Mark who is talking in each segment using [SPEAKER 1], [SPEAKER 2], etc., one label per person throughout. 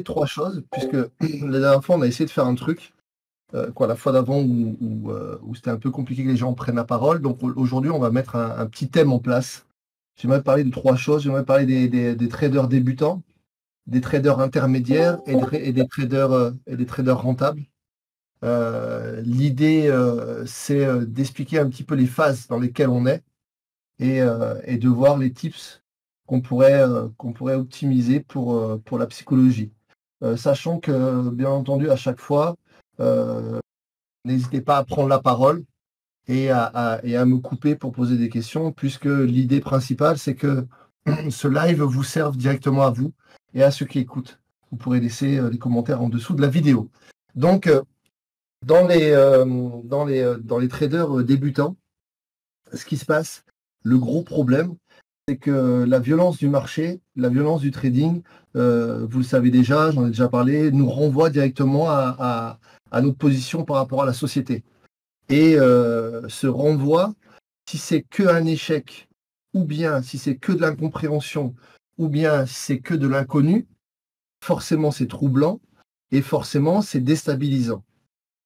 [SPEAKER 1] parler de trois choses, puisque la dernière fois, on a essayé de faire un truc, la fois d'avant où c'était un peu compliqué que les gens prennent la parole. Donc aujourd'hui, on va mettre un petit thème en place. J'aimerais parler de trois choses. J'aimerais parler des traders débutants, des traders intermédiaires et des traders rentables. L'idée, c'est d'expliquer un petit peu les phases dans lesquelles on est et de voir les tips qu'on pourrait optimiser pour la psychologie. Sachant que, bien entendu, à chaque fois, n'hésitez pas à prendre la parole et à me couper pour poser des questions, puisque l'idée principale, c'est que ce live vous serve directement à vous et à ceux qui écoutent. Vous pourrez laisser des commentaires en dessous de la vidéo. Donc, dans les traders débutants, ce qui se passe, le gros problème, c'est que la violence du marché, la violence du trading, vous le savez déjà, j'en ai déjà parlé, nous renvoie directement à notre position par rapport à la société. Et ce renvoi, si c'est que un échec, ou bien si c'est que de l'incompréhension, ou bien si c'est que de l'inconnu, forcément c'est troublant et forcément c'est déstabilisant.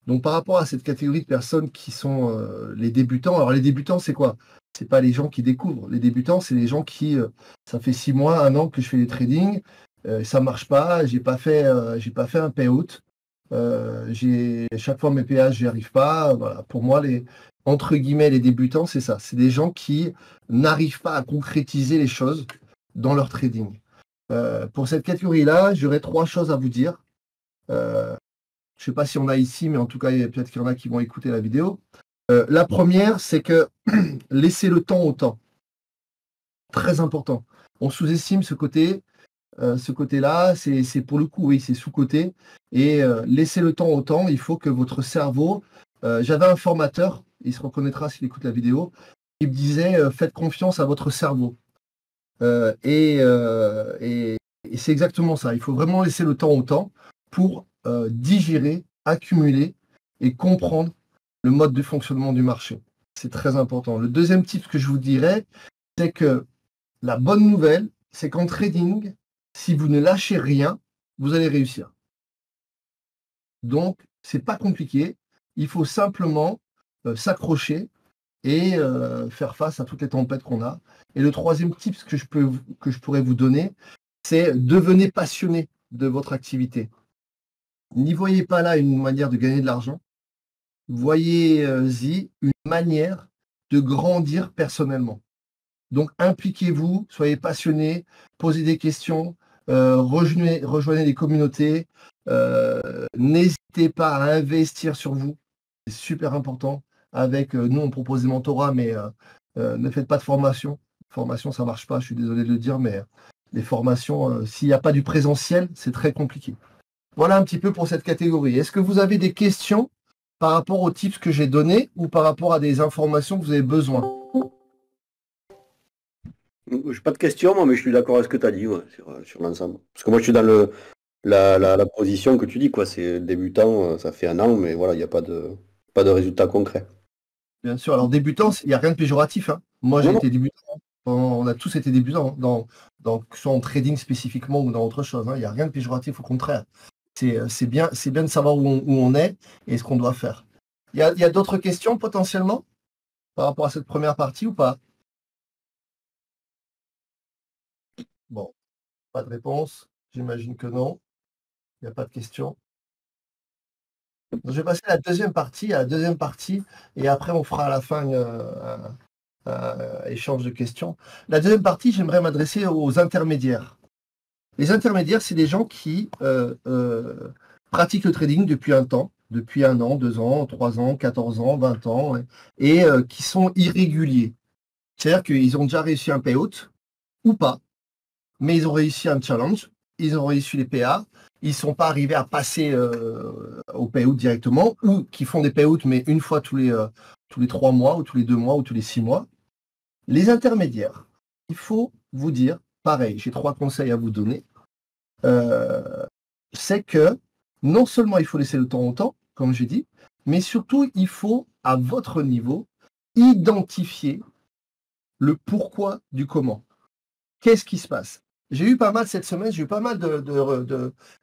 [SPEAKER 1] Donc par rapport à cette catégorie de personnes qui sont les débutants, alors les débutants c'est quoi? C'est pas les gens qui découvrent. Les débutants, c'est les gens qui, ça fait 6 mois, 1 an que je fais des trading, ça marche pas, j'ai pas fait un payout. Chaque fois mes péages, j'y arrive pas. Voilà. Pour moi, entre guillemets, les débutants, c'est ça. C'est des gens qui n'arrivent pas à concrétiser les choses dans leur trading. Pour cette catégorie-là, j'aurais 3 choses à vous dire. Je ne sais pas si on a ici, mais en tout cas, peut-être qu'il y en a qui vont écouter la vidéo. La première, c'est que laissez le temps au temps. Très important. On sous-estime ce côté. Ce côté-là, c'est pour le coup, oui, c'est sous-côté. Et laissez le temps au temps. Il faut que votre cerveau. J'avais un formateur, il se reconnaîtra s'il écoute la vidéo, qui me disait faites confiance à votre cerveau. Et c'est exactement ça. Il faut vraiment laisser le temps au temps pour digérer, accumuler et comprendre le mode de fonctionnement du marché. C'est très important. Le deuxième tip que je vous dirais, c'est que la bonne nouvelle, c'est qu'en trading, si vous ne lâchez rien, vous allez réussir. Donc, c'est pas compliqué. Il faut simplement s'accrocher et faire face à toutes les tempêtes qu'on a. Et le troisième tip que je pourrais vous donner, c'est devenez passionné de votre activité. N'y voyez pas là une manière de gagner de l'argent. Voyez-y une manière de grandir personnellement. Donc, impliquez-vous, soyez passionné, posez des questions, rejoignez des communautés, n'hésitez pas à investir sur vous. C'est super important. Avec nous, on propose des mentorats, mais ne faites pas de formation. Formation, ça ne marche pas, je suis désolé de le dire, mais les formations, s'il n'y a pas du présentiel, c'est très compliqué. Voilà un petit peu pour cette catégorie. Est-ce que vous avez des questions par rapport aux tips que j'ai donnés ou par rapport à des informations que vous avez besoin?
[SPEAKER 2] Je n'ai pas de questions, moi, mais je suis d'accord avec ce que tu as dit sur l'ensemble. Parce que moi, je suis dans la position que tu dis, quoi. C'est débutant, ça fait 1 an, mais voilà, il n'y a pas de résultat concret.
[SPEAKER 1] Bien sûr. Alors, débutant, il n'y a rien de péjoratif. Hein. Moi, j'ai
[SPEAKER 2] Non,
[SPEAKER 1] été débutant. On a tous été débutants, que ce soit en trading spécifiquement ou dans autre chose. Hein. Il n'y a rien de péjoratif, au contraire. C'est bien de savoir où on est et ce qu'on doit faire. Il y a d'autres questions potentiellement par rapport à cette première partie ou pas? Bon, pas de réponse. J'imagine que non. Il n'y a pas de questions. Donc, je vais passer à la deuxième partie, et après on fera à la fin un échange de questions. La deuxième partie, j'aimerais m'adresser aux intermédiaires. Les intermédiaires, c'est des gens qui pratiquent le trading depuis un temps, depuis 1 an, 2 ans, 3 ans, 14 ans, 20 ans, et qui sont irréguliers. C'est-à-dire qu'ils ont déjà réussi un payout ou pas, mais ils ont réussi un challenge, ils ont réussi les PA, ils ne sont pas arrivés à passer au payout directement, ou qui font des payouts, mais une fois tous les 3 mois, ou tous les 2 mois, ou tous les 6 mois. Les intermédiaires, il faut vous dire, pareil, j'ai 3 conseils à vous donner. C'est que non seulement il faut laisser le temps au temps, comme j'ai dit, mais surtout il faut, à votre niveau, identifier le pourquoi du comment. Qu'est-ce qui se passe? J'ai eu pas mal cette semaine, j'ai eu pas mal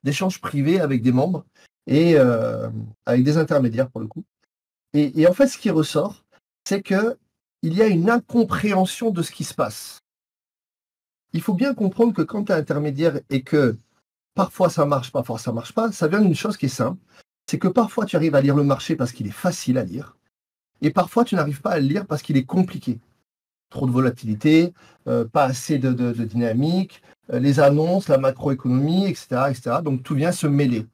[SPEAKER 1] d'échanges privés avec des membres et avec des intermédiaires pour le coup. Et en fait, ce qui ressort, c'est que il y a une incompréhension de ce qui se passe. Il faut bien comprendre que quand tu es intermédiaire et que parfois ça marche, parfois ça marche pas, ça vient d'une chose qui est simple. C'est que parfois tu arrives à lire le marché parce qu'il est facile à lire, et parfois tu n'arrives pas à le lire parce qu'il est compliqué. Trop de volatilité, pas assez de dynamique, les annonces, la macroéconomie, etc., etc. Donc tout vient se mêler.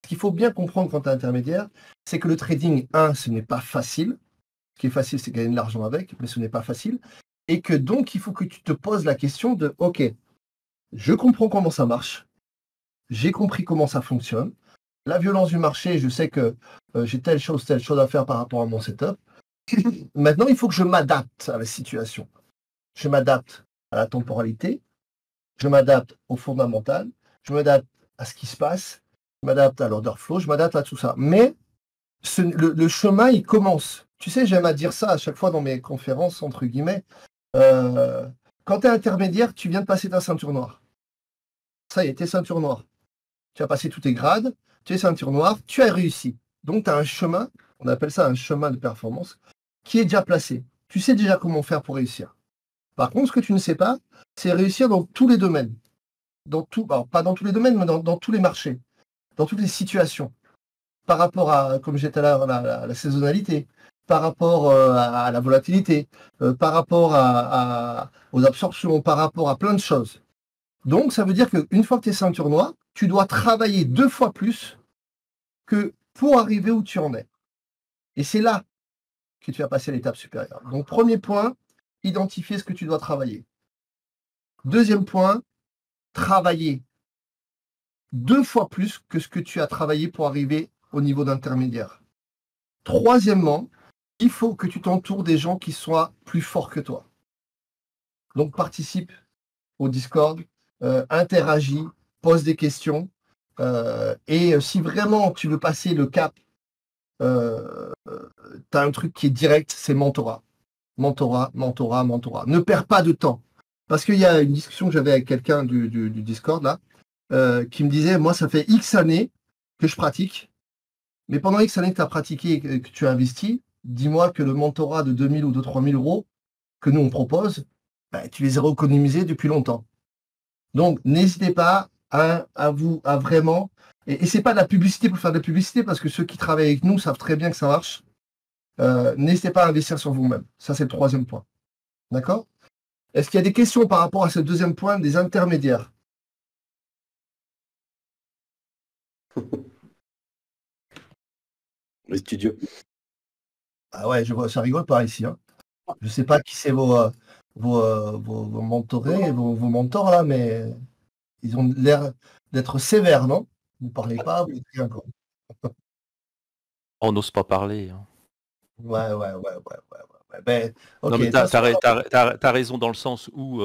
[SPEAKER 1] Ce qu'il faut bien comprendre quand tu es intermédiaire, c'est que le trading, ce n'est pas facile. Ce qui est facile, c'est gagner de l'argent avec, mais ce n'est pas facile. Et que donc, il faut que tu te poses la question de, OK, je comprends comment ça marche, j'ai compris comment ça fonctionne, la violence du marché, je sais que j'ai telle chose à faire par rapport à mon setup. Maintenant, il faut que je m'adapte à la situation. Je m'adapte à la temporalité, je m'adapte au fondamental, je m'adapte à ce qui se passe, je m'adapte à l'order flow, je m'adapte à tout ça. Mais le chemin, il commence. Tu sais, j'aime à dire ça à chaque fois dans mes conférences, entre guillemets. Quand tu es intermédiaire, tu viens de passer ta ceinture noire. Ça y est, t'es ceinture noire. Tu as passé tous tes grades, tu es ceinture noire, tu as réussi. Donc, tu as un chemin, on appelle ça un chemin de performance, qui est déjà placé. Tu sais déjà comment faire pour réussir. Par contre, ce que tu ne sais pas, c'est réussir dans tous les domaines. Alors, pas dans tous les domaines, mais dans tous les marchés, dans toutes les situations. Par rapport à, comme j'étais là, la saisonnalité, par rapport à la volatilité, par rapport aux absorptions, par rapport à plein de choses. Donc, ça veut dire qu'une fois que tu es ceinture noire, tu dois travailler 2 fois plus que pour arriver où tu en es. Et c'est là que tu vas passer à l'étape supérieure. Donc, premier point, identifier ce que tu dois travailler. Deuxième point, travailler 2 fois plus que ce que tu as travaillé pour arriver au niveau d'intermédiaire. Troisièmement, il faut que tu t'entoures des gens qui soient plus forts que toi. Donc, participe au Discord, interagis, pose des questions. Et si vraiment tu veux passer le cap, tu as un truc qui est direct, c'est mentorat. Mentorat. Ne perds pas de temps. Parce qu'il y a une discussion que j'avais avec quelqu'un du Discord, là, qui me disait, moi, ça fait X années que je pratique, mais pendant X années que tu as pratiqué et que tu as investi, dis-moi que le mentorat de 2000 ou de 3000 euros que nous on propose, tu les aurais économisés depuis longtemps. Donc, n'hésitez pas à vraiment. Et c'est pas de la publicité pour faire de la publicité, parce que ceux qui travaillent avec nous savent très bien que ça marche. N'hésitez pas à investir sur vous-même. Ça, c'est le troisième point. D'accord? Est-ce qu'il y a des questions par rapport à ce deuxième point des intermédiaires?
[SPEAKER 2] Les studios.
[SPEAKER 1] Ah ouais, je vois, ça rigole pas ici. Hein. Je sais pas qui c'est vos mentorés, vos mentors là, mais ils ont l'air d'être sévères, non? Vous ne parlez pas, vous écrivez encore.
[SPEAKER 3] On n'ose pas parler. Hein.
[SPEAKER 1] Ouais. Ben, ok,
[SPEAKER 3] Non, mais
[SPEAKER 1] de toute façon,
[SPEAKER 3] t'as raison dans le sens où,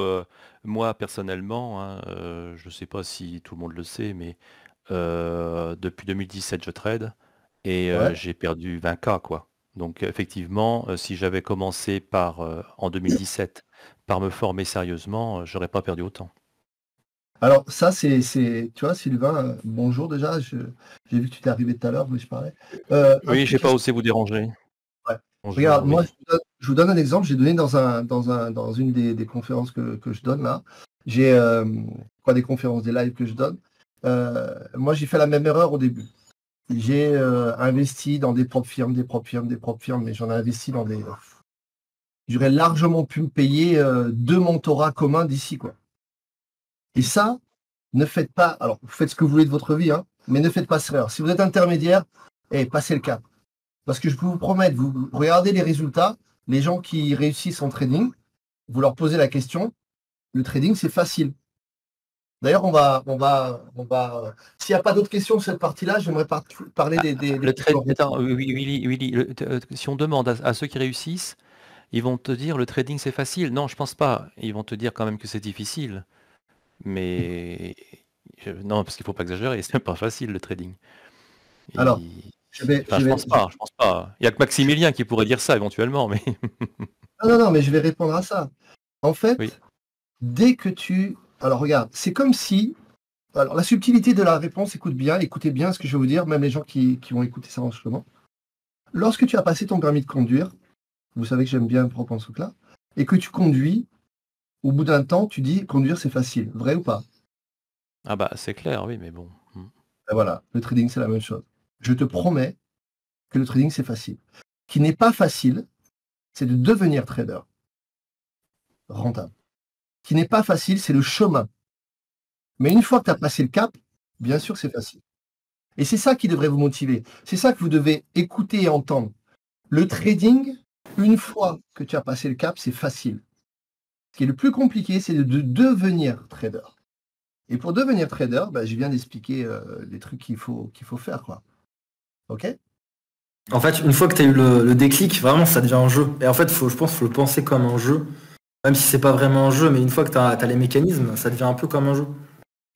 [SPEAKER 3] moi, personnellement, hein, je ne sais pas si tout le monde le sait, mais depuis 2017, je trade et
[SPEAKER 1] ouais.
[SPEAKER 3] j'ai perdu 20K, quoi. Donc, effectivement, si j'avais commencé en 2017 par me former sérieusement, j'aurais pas perdu autant.
[SPEAKER 1] Alors ça, tu vois, Sylvain, bonjour déjà. J'ai vu que tu t'es arrivé tout à l'heure, mais je parlais.
[SPEAKER 3] Oui, j'ai pas
[SPEAKER 1] Question.
[SPEAKER 3] osé vous déranger.
[SPEAKER 1] Ouais.
[SPEAKER 3] Bonjour,
[SPEAKER 1] Regarde, moi,
[SPEAKER 3] oui.
[SPEAKER 1] je vous donne un exemple. J'ai donné dans une des conférences que je donne là. J'ai des conférences, des lives que je donne. Moi, j'ai fait la même erreur au début. J'ai investi dans des propres firmes, mais j'en ai investi dans des. J'aurais largement pu me payer 2 mentorats communs d'ici, quoi. Et ça, ne faites pas. Alors, vous faites ce que vous voulez de votre vie, hein, mais ne faites pas cette erreur. Si vous êtes intermédiaire, passez le cap. Parce que je peux vous promettre, vous regardez les résultats, les gens qui réussissent en trading, vous leur posez la question, le trading, c'est facile. D'ailleurs, s'il n'y a pas d'autres questions sur cette partie-là, j'aimerais parler des
[SPEAKER 3] Le trade,
[SPEAKER 1] questions.
[SPEAKER 3] attends, Willy, si on demande à ceux qui réussissent, ils vont te dire le trading c'est facile. Non, je pense pas. Ils vont te dire quand même que c'est difficile. Mais non, parce qu'il faut pas exagérer, c'est pas facile le trading.
[SPEAKER 1] Alors,
[SPEAKER 3] Enfin, je pense pas. Il y a que Maximilien qui pourrait dire ça éventuellement, mais
[SPEAKER 1] Non, mais je vais répondre à ça. En fait,
[SPEAKER 3] oui.
[SPEAKER 1] dès que tu Alors regarde, c'est comme si... Alors la subtilité de la réponse, écoutez bien ce que je vais vous dire, même les gens qui vont écouter ça en ce moment. Lorsque tu as passé ton permis de conduire, vous savez que j'aime bien reprendre ce truc-là, et que tu conduis, au bout d'un temps, tu dis conduire c'est facile, vrai ou pas?
[SPEAKER 3] Ah bah c'est clair, oui, mais bon.
[SPEAKER 1] Ben voilà, le trading c'est la même chose. Je te promets que le trading c'est facile. Ce qui n'est pas facile, c'est de devenir trader rentable. Ce qui n'est pas facile, c'est le chemin. Mais une fois que tu as passé le cap, bien sûr c'est facile. Et c'est ça qui devrait vous motiver. C'est ça que vous devez écouter et entendre. Le trading, une fois que tu as passé le cap, c'est facile. Ce qui est le plus compliqué, c'est de devenir trader. Et pour devenir trader, je viens d'expliquer les trucs qu'il faut faire, quoi. OK?
[SPEAKER 4] En fait, une fois que tu as eu le déclic, vraiment, ça devient un jeu. Et en fait, je pense qu'il faut le penser comme un jeu. Même si c'est pas vraiment un jeu, mais une fois que tu as les mécanismes, ça devient un peu comme un jeu.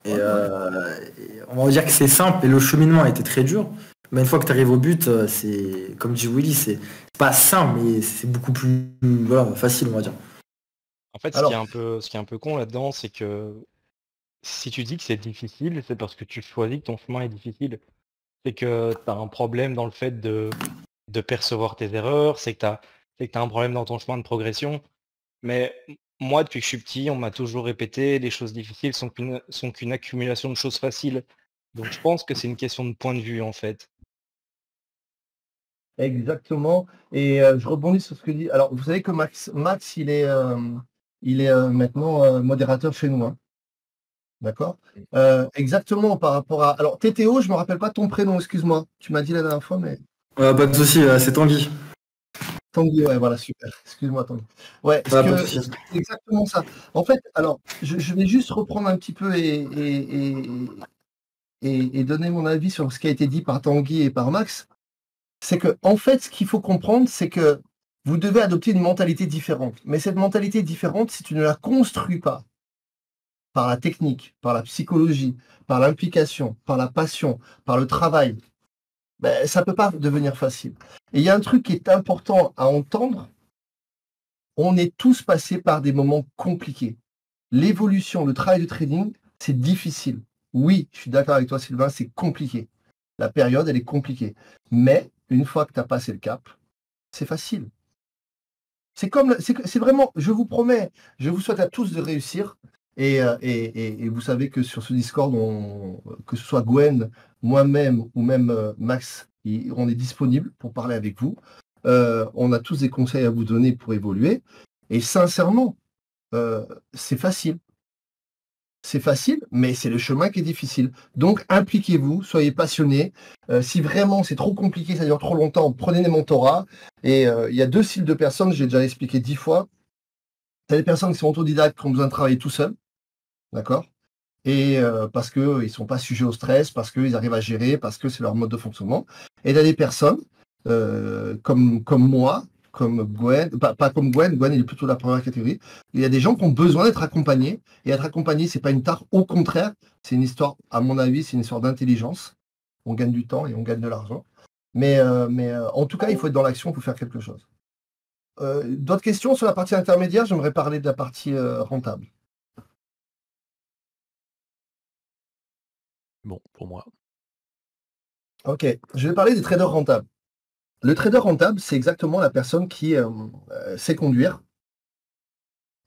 [SPEAKER 4] Et on va dire que c'est simple et le cheminement a été très dur. Mais une fois que tu arrives au but, c'est, comme dit Willy, c'est pas simple, mais c'est beaucoup plus facile, on va dire.
[SPEAKER 5] En fait,
[SPEAKER 1] Alors-
[SPEAKER 5] ce qui est un peu con là-dedans, c'est que si tu dis que c'est difficile, c'est parce que tu choisis que ton chemin est difficile. C'est que tu as un problème dans le fait de percevoir tes erreurs, c'est que tu as un problème dans ton chemin de progression. Mais moi, depuis que je suis petit, on m'a toujours répété les choses difficiles sont qu'une accumulation de choses faciles. Donc je pense que c'est une question de point de vue en fait.
[SPEAKER 1] Exactement. Et je rebondis sur ce que dit. Alors, vous savez que Max, il est maintenant modérateur chez nous. Hein. D'accord? Exactement par rapport à. Alors, TTO, je me rappelle pas ton prénom, excuse-moi. Tu m'as dit la dernière fois, mais.
[SPEAKER 4] Pas de souci, c'est Tanguy.
[SPEAKER 1] Tanguy, ouais, voilà, super. Excuse-moi, Tanguy. Ouais,
[SPEAKER 4] Pas de
[SPEAKER 1] c'est
[SPEAKER 4] souci.
[SPEAKER 1] exactement ça. En fait, alors, je vais juste reprendre un petit peu et donner mon avis sur ce qui a été dit par Tanguy et par Max. C'est que, en fait, ce qu'il faut comprendre, c'est que vous devez adopter une mentalité différente. Mais cette mentalité différente, si tu ne la construis pas par la technique, par la psychologie, par l'implication, par la passion, par le travail, ça ne peut pas devenir facile. Et il y a un truc qui est important à entendre. On est tous passés par des moments compliqués. L'évolution, le travail de trading, c'est difficile. Oui, je suis d'accord avec toi, Sylvain, c'est compliqué. La période, elle est compliquée. Mais une fois que tu as passé le cap, c'est facile. C'est vraiment, je vous promets, je vous souhaite à tous de réussir. Et vous savez que sur ce Discord, que ce soit Gwen, moi-même ou même Max, on est disponible pour parler avec vous. On a tous des conseils à vous donner pour évoluer. Et sincèrement, c'est facile. C'est facile, mais c'est le chemin qui est difficile. Donc, impliquez-vous, soyez passionnés. Si vraiment c'est trop compliqué, ça dure trop longtemps, prenez des mentorats. Et il y a deux styles de personnes, j'ai déjà expliqué 10 fois. Tu as des personnes qui sont autodidactes, qui ont besoin de travailler tout seuls, d'accord? Et parce qu'ils ne sont pas sujets au stress, parce qu'ils arrivent à gérer, parce que c'est leur mode de fonctionnement. Et tu as des personnes comme moi, comme Gwen, pas comme Gwen, Gwen il est plutôt la première catégorie. Il y a des gens qui ont besoin d'être accompagnés, et être accompagné, c'est pas une tare, au contraire, c'est une histoire, à mon avis, c'est une histoire d'intelligence. On gagne du temps et on gagne de l'argent. Mais en tout cas, il faut être dans l'action pour faire quelque chose. D'autres questions sur la partie intermédiaire? J'aimerais parler de la partie rentable.
[SPEAKER 3] Bon, pour moi.
[SPEAKER 1] Ok, je vais parler des traders rentables. Le trader rentable, c'est exactement la personne qui sait conduire.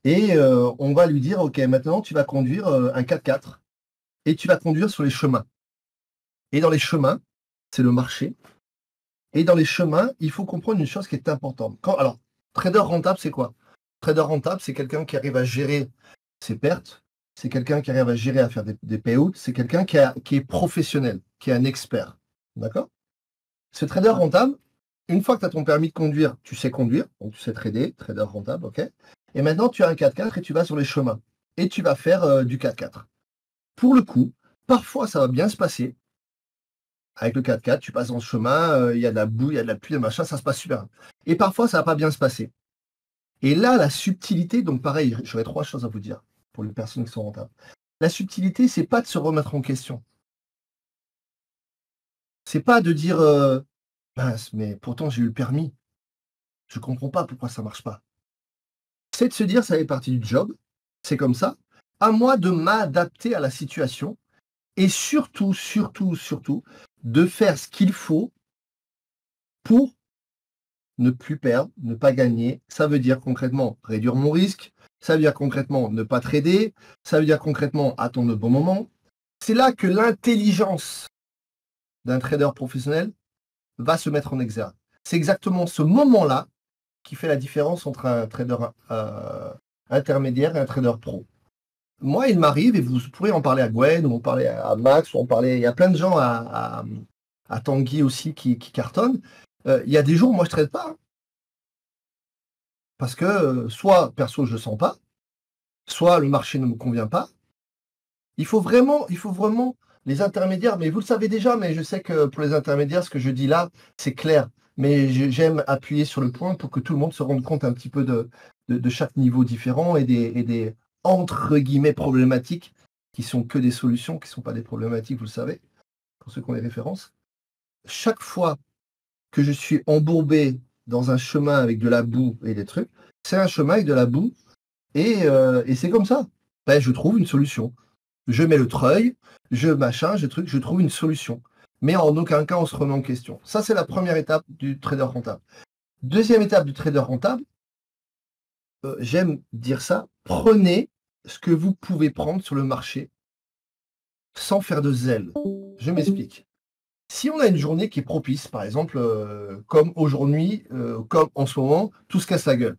[SPEAKER 1] Et on va lui dire, ok, maintenant tu vas conduire un 4x4 et tu vas conduire sur les chemins. Et dans les chemins, c'est le marché. Et dans les chemins, il faut comprendre une chose qui est importante. Alors, trader rentable, c'est quoi? Trader rentable, c'est quelqu'un qui arrive à gérer ses pertes, c'est quelqu'un qui arrive à gérer, à faire des payouts, c'est quelqu'un qui est professionnel, qui est un expert. D'accord? Ce trader rentable, une fois que tu as ton permis de conduire, tu sais conduire, donc tu sais trader, trader rentable, ok? Et maintenant, tu as un 4x4 et tu vas sur les chemins. Et tu vas faire du 4x4. Pour le coup, parfois, ça va bien se passer. Avec le 4x4, tu passes dans ce chemin, il y a de la boue, il y a de la pluie, de machin, ça se passe super. Et parfois, ça va pas bien se passer. Et là, la subtilité, donc pareil, j'aurais 3 choses à vous dire pour les personnes qui sont rentables. La subtilité, c'est pas de se remettre en question. C'est pas de dire mince, mais pourtant j'ai eu le permis. Je comprends pas pourquoi ça marche pas. C'est de se dire ça fait partie du job, c'est comme ça, à moi de m'adapter à la situation et surtout, de faire ce qu'il faut pour ne plus perdre, ne pas gagner. Ça veut dire concrètement réduire mon risque, ça veut dire concrètement ne pas trader, ça veut dire concrètement attendre le bon moment. C'est là que l'intelligence d'un trader professionnel va se mettre en exergue. C'est exactement ce moment-là qui fait la différence entre un trader intermédiaire et un trader pro. Moi, il m'arrive, et vous pourrez en parler à Gwen, ou en parler à Max, ou en parler, il y a plein de gens à Tanguy aussi qui cartonnent. Il y a des jours où moi je ne trade pas. Parce que soit perso je ne sens pas, soit le marché ne me convient pas. Il faut vraiment les intermédiaires, mais vous le savez déjà, mais je sais que pour les intermédiaires, ce que je dis là, c'est clair. Mais j'aime appuyer sur le point pour que tout le monde se rende compte un petit peu de chaque niveau différent et des entre guillemets problématiques qui sont que des solutions, qui ne sont pas des problématiques, vous le savez, pour ceux qui ont les références. Chaque fois que je suis embourbé dans un chemin avec de la boue et des trucs, c'est un chemin avec de la boue et c'est comme ça. Ben, je trouve une solution. Je mets le treuil, je trouve une solution. Mais en aucun cas, on se remet en question. Ça, c'est la première étape du trader rentable. Deuxième étape du trader rentable, j'aime dire ça, prenez ce que vous pouvez prendre sur le marché sans faire de zèle. Je m'explique. Si on a une journée qui est propice, par exemple, comme aujourd'hui, comme en ce moment, tout se casse la gueule.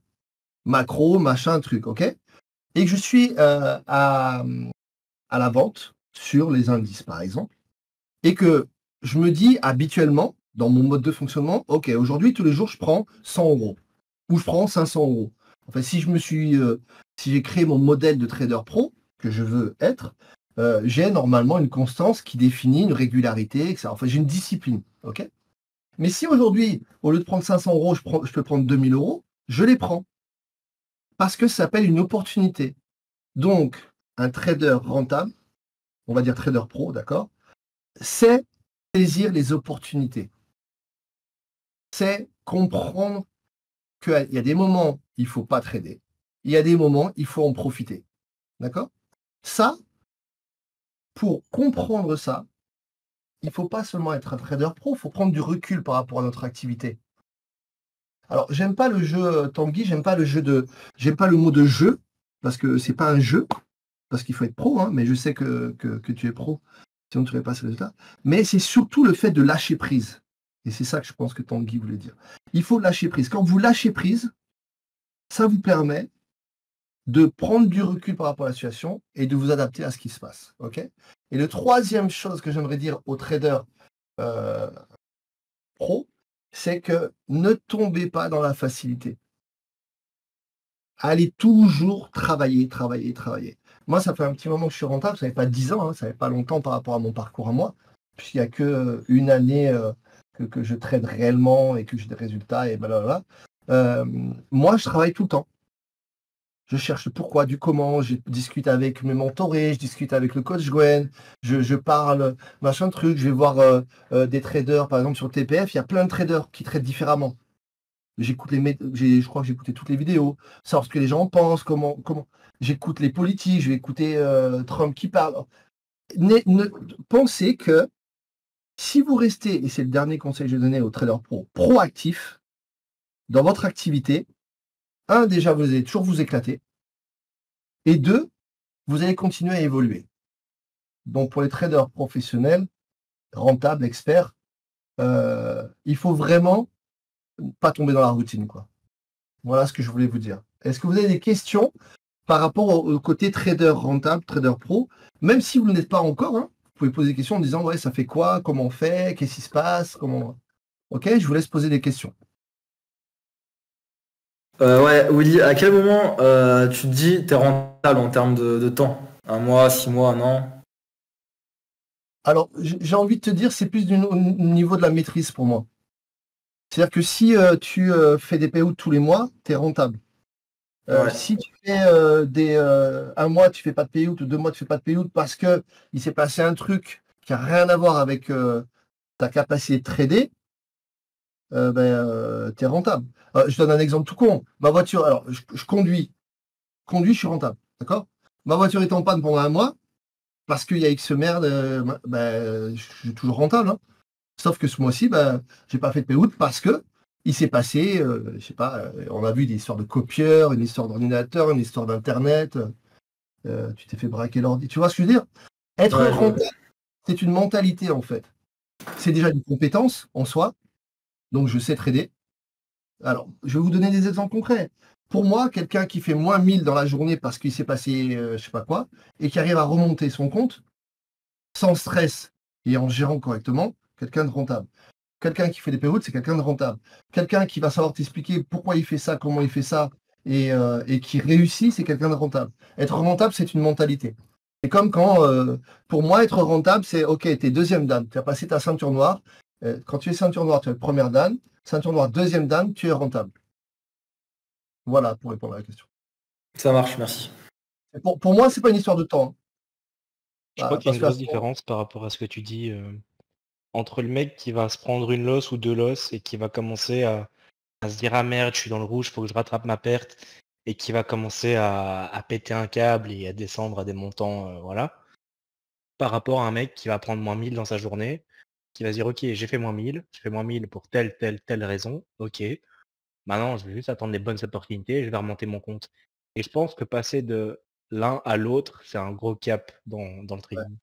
[SPEAKER 1] Macro, machin, truc, ok? Et que je suis à la vente sur les indices, par exemple, et que je me dis habituellement, dans mon mode de fonctionnement, ok, aujourd'hui, tous les jours, je prends 100 € ou je prends 500 €. Enfin, si j'ai créé mon modèle de trader pro, que je veux être, j'ai normalement une constance qui définit une régularité, etc. Enfin, j'ai une discipline, ok? Mais si aujourd'hui, au lieu de prendre 500 €, je peux prendre 2000 €, je les prends. Parce que ça s'appelle une opportunité. Donc, un trader rentable, on va dire trader pro, d'accord, c'est saisir les opportunités. C'est comprendre qu'il y a des moments, il ne faut pas trader. Il y a des moments, il faut en profiter. D'accord? Ça, pour comprendre ça, il ne faut pas seulement être un trader pro, il faut prendre du recul par rapport à notre activité. Alors, j'aime pas le jeu Tanguy, j'aime pas le mot de jeu, parce que c'est pas un jeu, parce qu'il faut être pro, hein, mais je sais que tu es pro, sinon tu n'aurais pas ce résultat. Mais c'est surtout le fait de lâcher prise. Et c'est ça que je pense que Tanguy voulait dire. Il faut lâcher prise. Quand vous lâchez prise, ça vous permet de prendre du recul par rapport à la situation et de vous adapter à ce qui se passe. Okay ? Et la troisième chose que j'aimerais dire aux traders pro, c'est que ne tombez pas dans la facilité. Allez toujours travailler. Moi, ça fait un petit moment que je suis rentable, ça fait pas 10 ans, hein, ça fait pas longtemps par rapport à mon parcours à moi, puisqu'il n'y a qu'une année que je trade réellement et que j'ai des résultats et blablabla. Moi, je travaille tout le temps. Je cherche le pourquoi, du comment, je discute avec mes mentorés, je discute avec le coach Gwen, je parle, machin truc, je vais voir des traders, par exemple sur TPF, il y a plein de traders qui traitent différemment. Je crois que j'ai écouté toutes les vidéos, savoir ce que les gens pensent, comment. J'écoute les politiques, je vais écouter Trump qui parle. Pensez que si vous restez, et c'est le dernier conseil que je vais donner aux traders proactifs dans votre activité, un, déjà, vous allez toujours vous éclater. Et deux, vous allez continuer à évoluer. Donc, pour les traders professionnels, rentables, experts, il faut vraiment pas tomber dans la routine, quoi. Voilà ce que je voulais vous dire. Est-ce que vous avez des questions par rapport au côté trader rentable, trader pro? Même si vous ne l'êtes pas encore, hein, vous pouvez poser des questions en disant, ouais, ça fait quoi? Comment on fait? Qu'est-ce qui se passe? Comment... Ok, je vous laisse poser des questions.
[SPEAKER 4] Ouais, Willy, à quel moment tu te dis t'es rentable en termes de temps? 1 mois, 6 mois, 1 an?
[SPEAKER 1] Alors, j'ai envie de te dire, c'est plus au niveau de la maîtrise pour moi. C'est-à-dire que si tu fais des payouts tous les mois, tu es rentable.
[SPEAKER 4] Ouais.
[SPEAKER 1] Si tu fais 1 mois, tu fais pas de payout, ou 2 mois, tu fais pas de payout parce que il s'est passé un truc qui n'a rien à voir avec ta capacité de trader, tu es rentable. Je donne un exemple tout con. Ma voiture, alors je conduis, je suis rentable, d'accord? Ma voiture est en panne pendant un mois, parce qu'il y a X merde, je suis toujours rentable. Hein. Sauf que ce mois-ci, j'ai pas fait de payout parce que il s'est passé, je sais pas, on a vu des histoires de copieurs, une histoire d'ordinateur, une histoire d'internet, tu t'es fait braquer l'ordi. Tu vois ce que je veux dire? Être
[SPEAKER 4] Ouais,
[SPEAKER 1] rentable, c'est une mentalité en fait. C'est déjà une compétence en soi, donc je sais trader. Alors, je vais vous donner des exemples concrets. Pour moi, quelqu'un qui fait moins 1000 dans la journée parce qu'il s'est passé je sais pas quoi, et qui arrive à remonter son compte sans stress et en gérant correctement, quelqu'un de rentable. Quelqu'un qui fait des payouts, c'est quelqu'un de rentable. Quelqu'un qui va savoir t'expliquer pourquoi il fait ça, comment il fait ça, et qui réussit, c'est quelqu'un de rentable. Être rentable, c'est une mentalité. C'est comme quand, pour moi, être rentable, c'est OK, t'es deuxième dan, tu as passé ta ceinture noire. Quand tu es ceinture noire, tu es première dan. Ceinture noire, deuxième dan, tu es rentable. Voilà pour répondre à la question.
[SPEAKER 4] Ça marche, merci.
[SPEAKER 1] Et pour moi, c'est pas une histoire de temps.
[SPEAKER 5] Je crois
[SPEAKER 1] Bah,
[SPEAKER 5] qu'il y a
[SPEAKER 1] parce
[SPEAKER 5] une
[SPEAKER 1] que
[SPEAKER 5] grosse différence par rapport à ce que tu dis entre le mec qui va se prendre une loss ou deux losses et qui va commencer à se dire ah merde, je suis dans le rouge, faut que je rattrape ma perte et qui va commencer à péter un câble et à descendre à des montants, voilà. Par rapport à un mec qui va prendre moins 1000 dans sa journée, qui va se dire ok, j'ai fait moins 1000, je fais moins 1000 pour telle raison, ok. Maintenant, je vais juste attendre les bonnes opportunités et je vais remonter mon compte. Et je pense que passer de l'un à l'autre, c'est un gros cap dans le trading.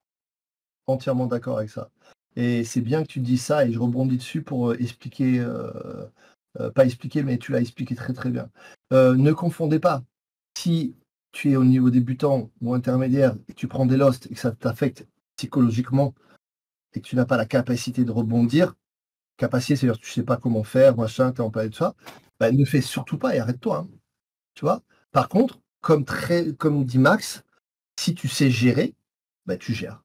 [SPEAKER 1] entièrement d'accord avec ça. Et c'est bien que tu dis ça et je rebondis dessus pour expliquer, pas expliquer, mais tu l'as expliqué très très bien. Ne confondez pas. Si tu es au niveau débutant ou intermédiaire et que tu prends des lost et que ça t'affecte psychologiquement et que tu n'as pas la capacité de rebondir, capacité, c'est-à-dire que tu ne sais pas comment faire, machin, tu es en période de ça, ne fais surtout pas et arrête-toi. Hein. Tu vois? Par contre, comme dit Max, si tu sais gérer, tu gères.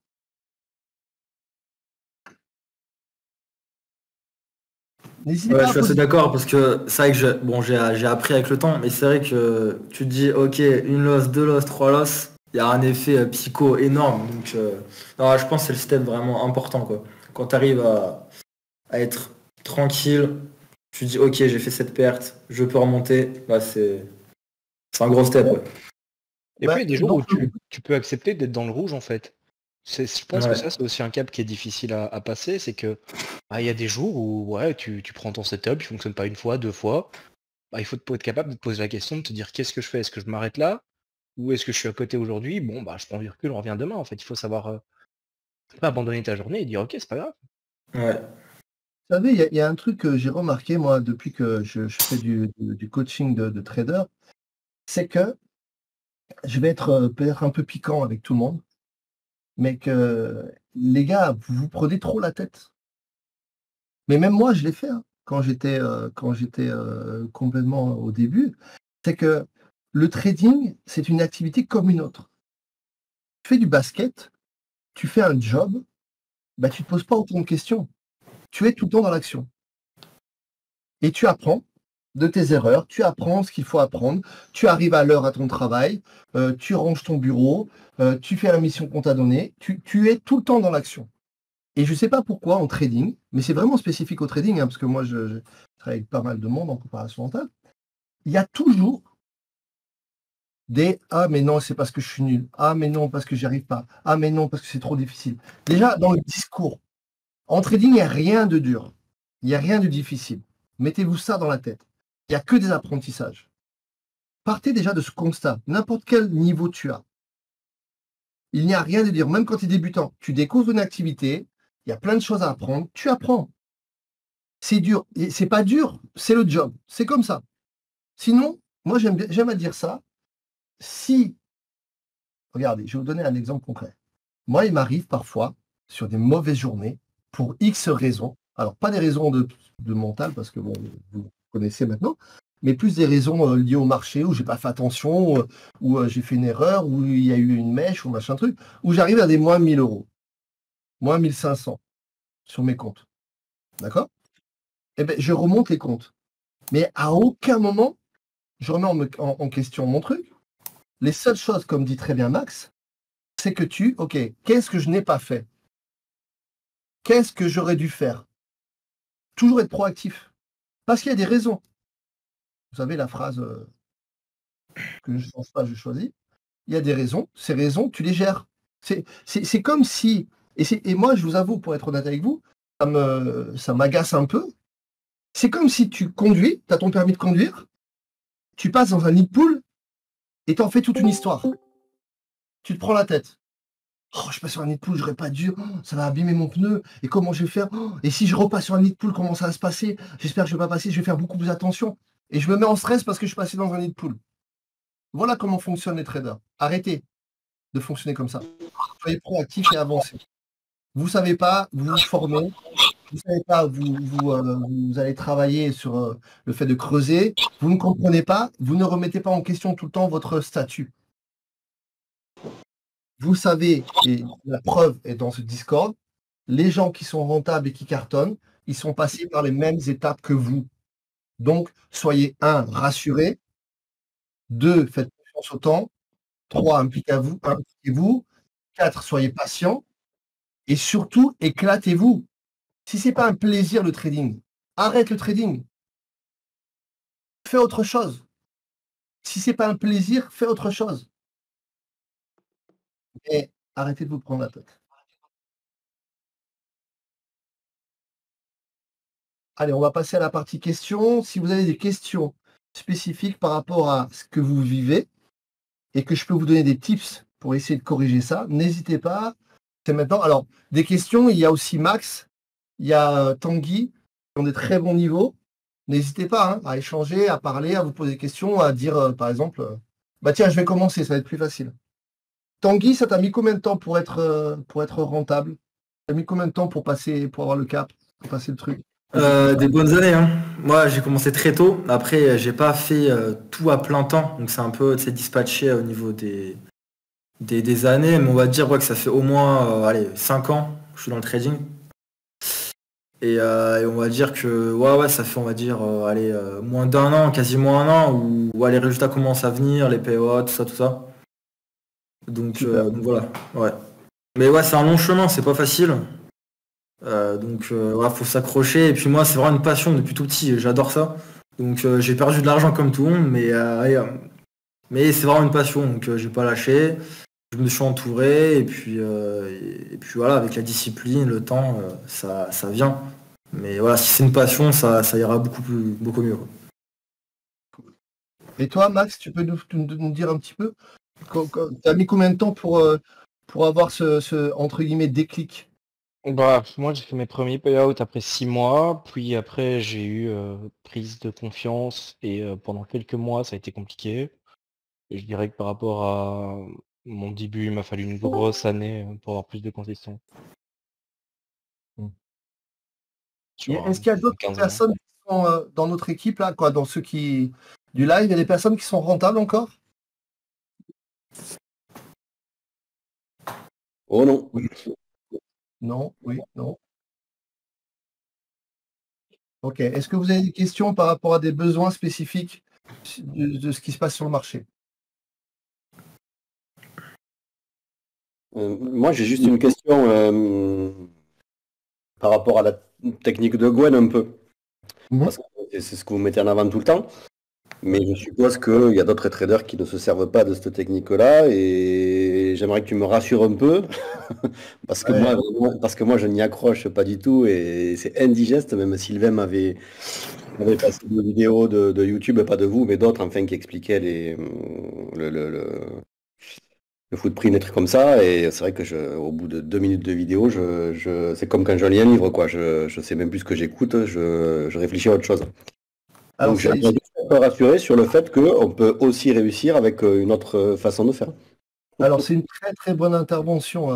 [SPEAKER 1] N'hésitez
[SPEAKER 4] Ouais,
[SPEAKER 1] pas
[SPEAKER 4] je
[SPEAKER 1] à
[SPEAKER 4] suis assez
[SPEAKER 1] poser.
[SPEAKER 4] d'accord parce que c'est vrai que j'ai appris avec le temps, mais c'est vrai que tu te dis ok, une loss, deux losses, trois losses, il y a un effet psycho énorme. Donc non, je pense que c'est le step vraiment important quoi. Quand tu arrives à être tranquille, tu dis ok, j'ai fait cette perte, je peux remonter, bah, c'est un gros step. Ouais.
[SPEAKER 5] Et puis il y a des jours
[SPEAKER 1] Donc,
[SPEAKER 5] où tu peux accepter d'être dans le rouge en fait. Je pense que
[SPEAKER 4] Ouais.
[SPEAKER 5] ça, c'est aussi un cap qui est difficile à passer, c'est que il y a des jours où ouais, tu prends ton setup, il fonctionne pas une fois, deux fois. Il faut être capable de te poser la question, de te dire qu'est-ce que je fais? Est-ce que je m'arrête là? Ou est-ce que je suis à côté aujourd'hui? Bon, je prends du recul, on revient demain. En fait, il faut savoir pas abandonner ta journée et dire ok, c'est pas grave.
[SPEAKER 4] Ouais.
[SPEAKER 1] vous savez, il y a un truc que j'ai remarqué, moi, depuis que je fais du coaching de trader, c'est que je vais être peut-être un peu piquant avec tout le monde, mais que les gars, vous prenez trop la tête. Mais même moi, je l'ai fait hein, quand j'étais complètement au début. C'est que le trading, c'est une activité comme une autre. Tu fais du basket, tu fais un job, tu ne te poses pas autant de questions. Tu es tout le temps dans l'action. Et tu apprends de tes erreurs, tu apprends ce qu'il faut apprendre, tu arrives à l'heure à ton travail, tu ranges ton bureau, tu fais la mission qu'on t'a donnée, tu es tout le temps dans l'action. Et je ne sais pas pourquoi en trading, mais c'est vraiment spécifique au trading, hein, parce que moi je travaille avec pas mal de monde en comparaison mentale, il y a toujours des ah mais non, c'est parce que je suis nul, ah mais non, parce que j'y arrive pas, ah mais non, parce que c'est trop difficile. Déjà, dans le discours, en trading, il n'y a rien de dur, il n'y a rien de difficile. Mettez-vous ça dans la tête. Il n'y a que des apprentissages. Partez déjà de ce constat, n'importe quel niveau tu as. Il n'y a rien de dur, même quand tu es débutant. Tu découvres une activité, il y a plein de choses à apprendre, tu apprends. C'est dur, et c'est pas dur, c'est le job, c'est comme ça. Sinon, moi j'aime à dire ça, si, regardez, je vais vous donner un exemple concret. Moi, il m'arrive parfois, sur des mauvaises journées, pour X raisons, alors pas des raisons de mental, parce que bon, vous connaissez maintenant, mais plus des raisons liées au marché, où j'ai pas fait attention, où j'ai fait une erreur, où il y a eu une mèche, ou machin truc, où j'arrive à des moins 1000 euros, moins 1500 sur mes comptes. D'accord? Eh bien, je remonte les comptes. Mais à aucun moment, je remets en question mon truc. Les seules choses, comme dit très bien Max, c'est que ok, qu'est-ce que je n'ai pas fait? Qu'est-ce que j'aurais dû faire? Toujours être proactif. Parce qu'il y a des raisons. Vous savez la phrase que je ne change pas, je choisis. il y a des raisons. Ces raisons, tu les gères. C'est comme si... Et moi, je vous avoue, pour être honnête avec vous, ça m'agace un peu. C'est comme si tu conduis, tu as ton permis de conduire, tu passes dans un nid de poule et t'en fais toute une histoire. Tu te prends la tête. Oh, je passe sur un nid de poule, j'aurais pas dû. Oh, ça va abîmer mon pneu. Et comment je vais faire? Oh, et si je repasse sur un nid de poule, comment ça va se passer? J'espère que je vais pas passer. Je vais faire beaucoup plus attention. Et je me mets en stress parce que je suis passé dans un nid de poule. Voilà comment fonctionnent les traders. Arrêtez de fonctionner comme ça. Soyez proactifs et avancez. Vous savez pas, vous vous formez. Vous savez pas, vous allez travailler sur le fait de creuser. Vous ne comprenez pas. Vous ne remettez pas en question tout le temps votre statut. Vous savez, et la preuve est dans ce Discord, les gens qui sont rentables et qui cartonnent, ils sont passés par les mêmes étapes que vous. Donc, soyez 1, rassurés. 2, faites confiance au temps. 3, impliquez-vous. 4, soyez patient. Et surtout, éclatez-vous. Si ce n'est pas un plaisir le trading, arrête le trading. Fais autre chose. Si ce n'est pas un plaisir, fais autre chose. Et arrêtez de vous prendre la tête. Allez, on va passer à la partie questions. Si vous avez des questions spécifiques par rapport à ce que vous vivez et que je peux vous donner des tips pour essayer de corriger ça, n'hésitez pas. C'est maintenant. Alors, des questions, il y a aussi Max, il y a Tanguy, qui ont des très bons niveaux. N'hésitez pas à échanger, à parler, à vous poser des questions, à dire, par exemple, bah tiens, je vais commencer, ça va être plus facile. Tanguy, ça t'a mis combien de temps pour être rentable? T'as mis combien de temps pour avoir le cap, pour passer le truc?
[SPEAKER 4] Des bonnes années, hein. Moi, j'ai commencé très tôt. Après, j'ai pas fait tout à plein temps. Donc, c'est un peu dispatché au niveau des années. Mais on va dire que ça fait au moins 5 ans que je suis dans le trading. Et on va dire que ça fait, on va dire, moins d'un an, quasiment un an, où les résultats commencent à venir, les payouts, tout ça. Donc voilà, ouais. Mais ouais, c'est un long chemin, c'est pas facile. Faut s'accrocher. Et puis moi, c'est vraiment une passion depuis tout petit. J'adore ça. Donc j'ai perdu de l'argent comme tout le monde, mais c'est vraiment une passion. Donc j'ai pas lâché. Je me suis entouré et puis voilà, avec la discipline, le temps, ça vient. Mais voilà, si c'est une passion, ça ira beaucoup mieux, quoi.
[SPEAKER 1] Et toi, Max, tu peux nous dire un petit peu, tu as mis combien de temps pour avoir ce entre guillemets déclic?
[SPEAKER 5] Bah, moi j'ai fait mes premiers payouts après 6 mois, puis après j'ai eu prise de confiance et pendant quelques mois ça a été compliqué. Et je dirais que par rapport à mon début, il m'a fallu une grosse année pour avoir plus de consistance.
[SPEAKER 1] Est-ce qu'il y a d'autres
[SPEAKER 5] 15 ans.
[SPEAKER 1] personnes qui sont dans notre équipe là, quoi, dans ceux qui du live, il y a des personnes qui sont rentables encore?
[SPEAKER 2] Oh non.
[SPEAKER 1] Non, oui, non. Ok. Est-ce que vous avez des questions par rapport à des besoins spécifiques de ce qui se passe sur le marché?
[SPEAKER 2] Moi, j'ai juste une question par rapport à la technique de Gwen un peu. Parce que c'est ce que vous mettez en avant tout le temps. Mais je suppose qu'il y a d'autres traders qui ne se servent pas de cette technique-là. Et j'aimerais que tu me rassures un peu. parce que moi, je n'y accroche pas du tout. Et c'est indigeste. Même Sylvain m'avait passé des vidéos de YouTube, pas de vous, mais d'autres, enfin, qui expliquaient le footprint, des trucs comme ça. Et c'est vrai que au bout de 2 minutes de vidéo, c'est comme quand je lis un livre, quoi. Je sais même plus ce que j'écoute, je réfléchis à autre chose.
[SPEAKER 1] Alors,
[SPEAKER 2] Donc j'aimerais juste être rassuré sur le fait qu'on peut aussi réussir avec une autre façon de faire.
[SPEAKER 1] Alors, c'est une très très bonne intervention,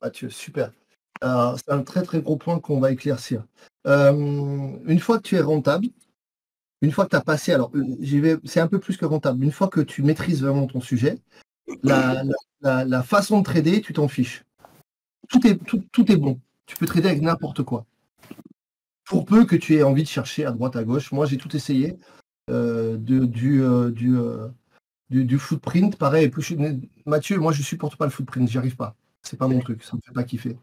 [SPEAKER 1] Mathieu, super. C'est un très très gros point qu'on va éclaircir. Une fois que tu es rentable, une fois que tu as passé, alors c'est un peu plus que rentable, une fois que tu maîtrises vraiment ton sujet, la façon de trader, tu t'en fiches. Tout est bon. Tu peux trader avec n'importe quoi. Pour peu que tu aies envie de chercher à droite, à gauche. Moi, j'ai tout essayé. Du footprint, pareil. Mathieu, moi, je supporte pas le footprint. J'y arrive pas. C'est pas mon truc. Ça me fait pas kiffer.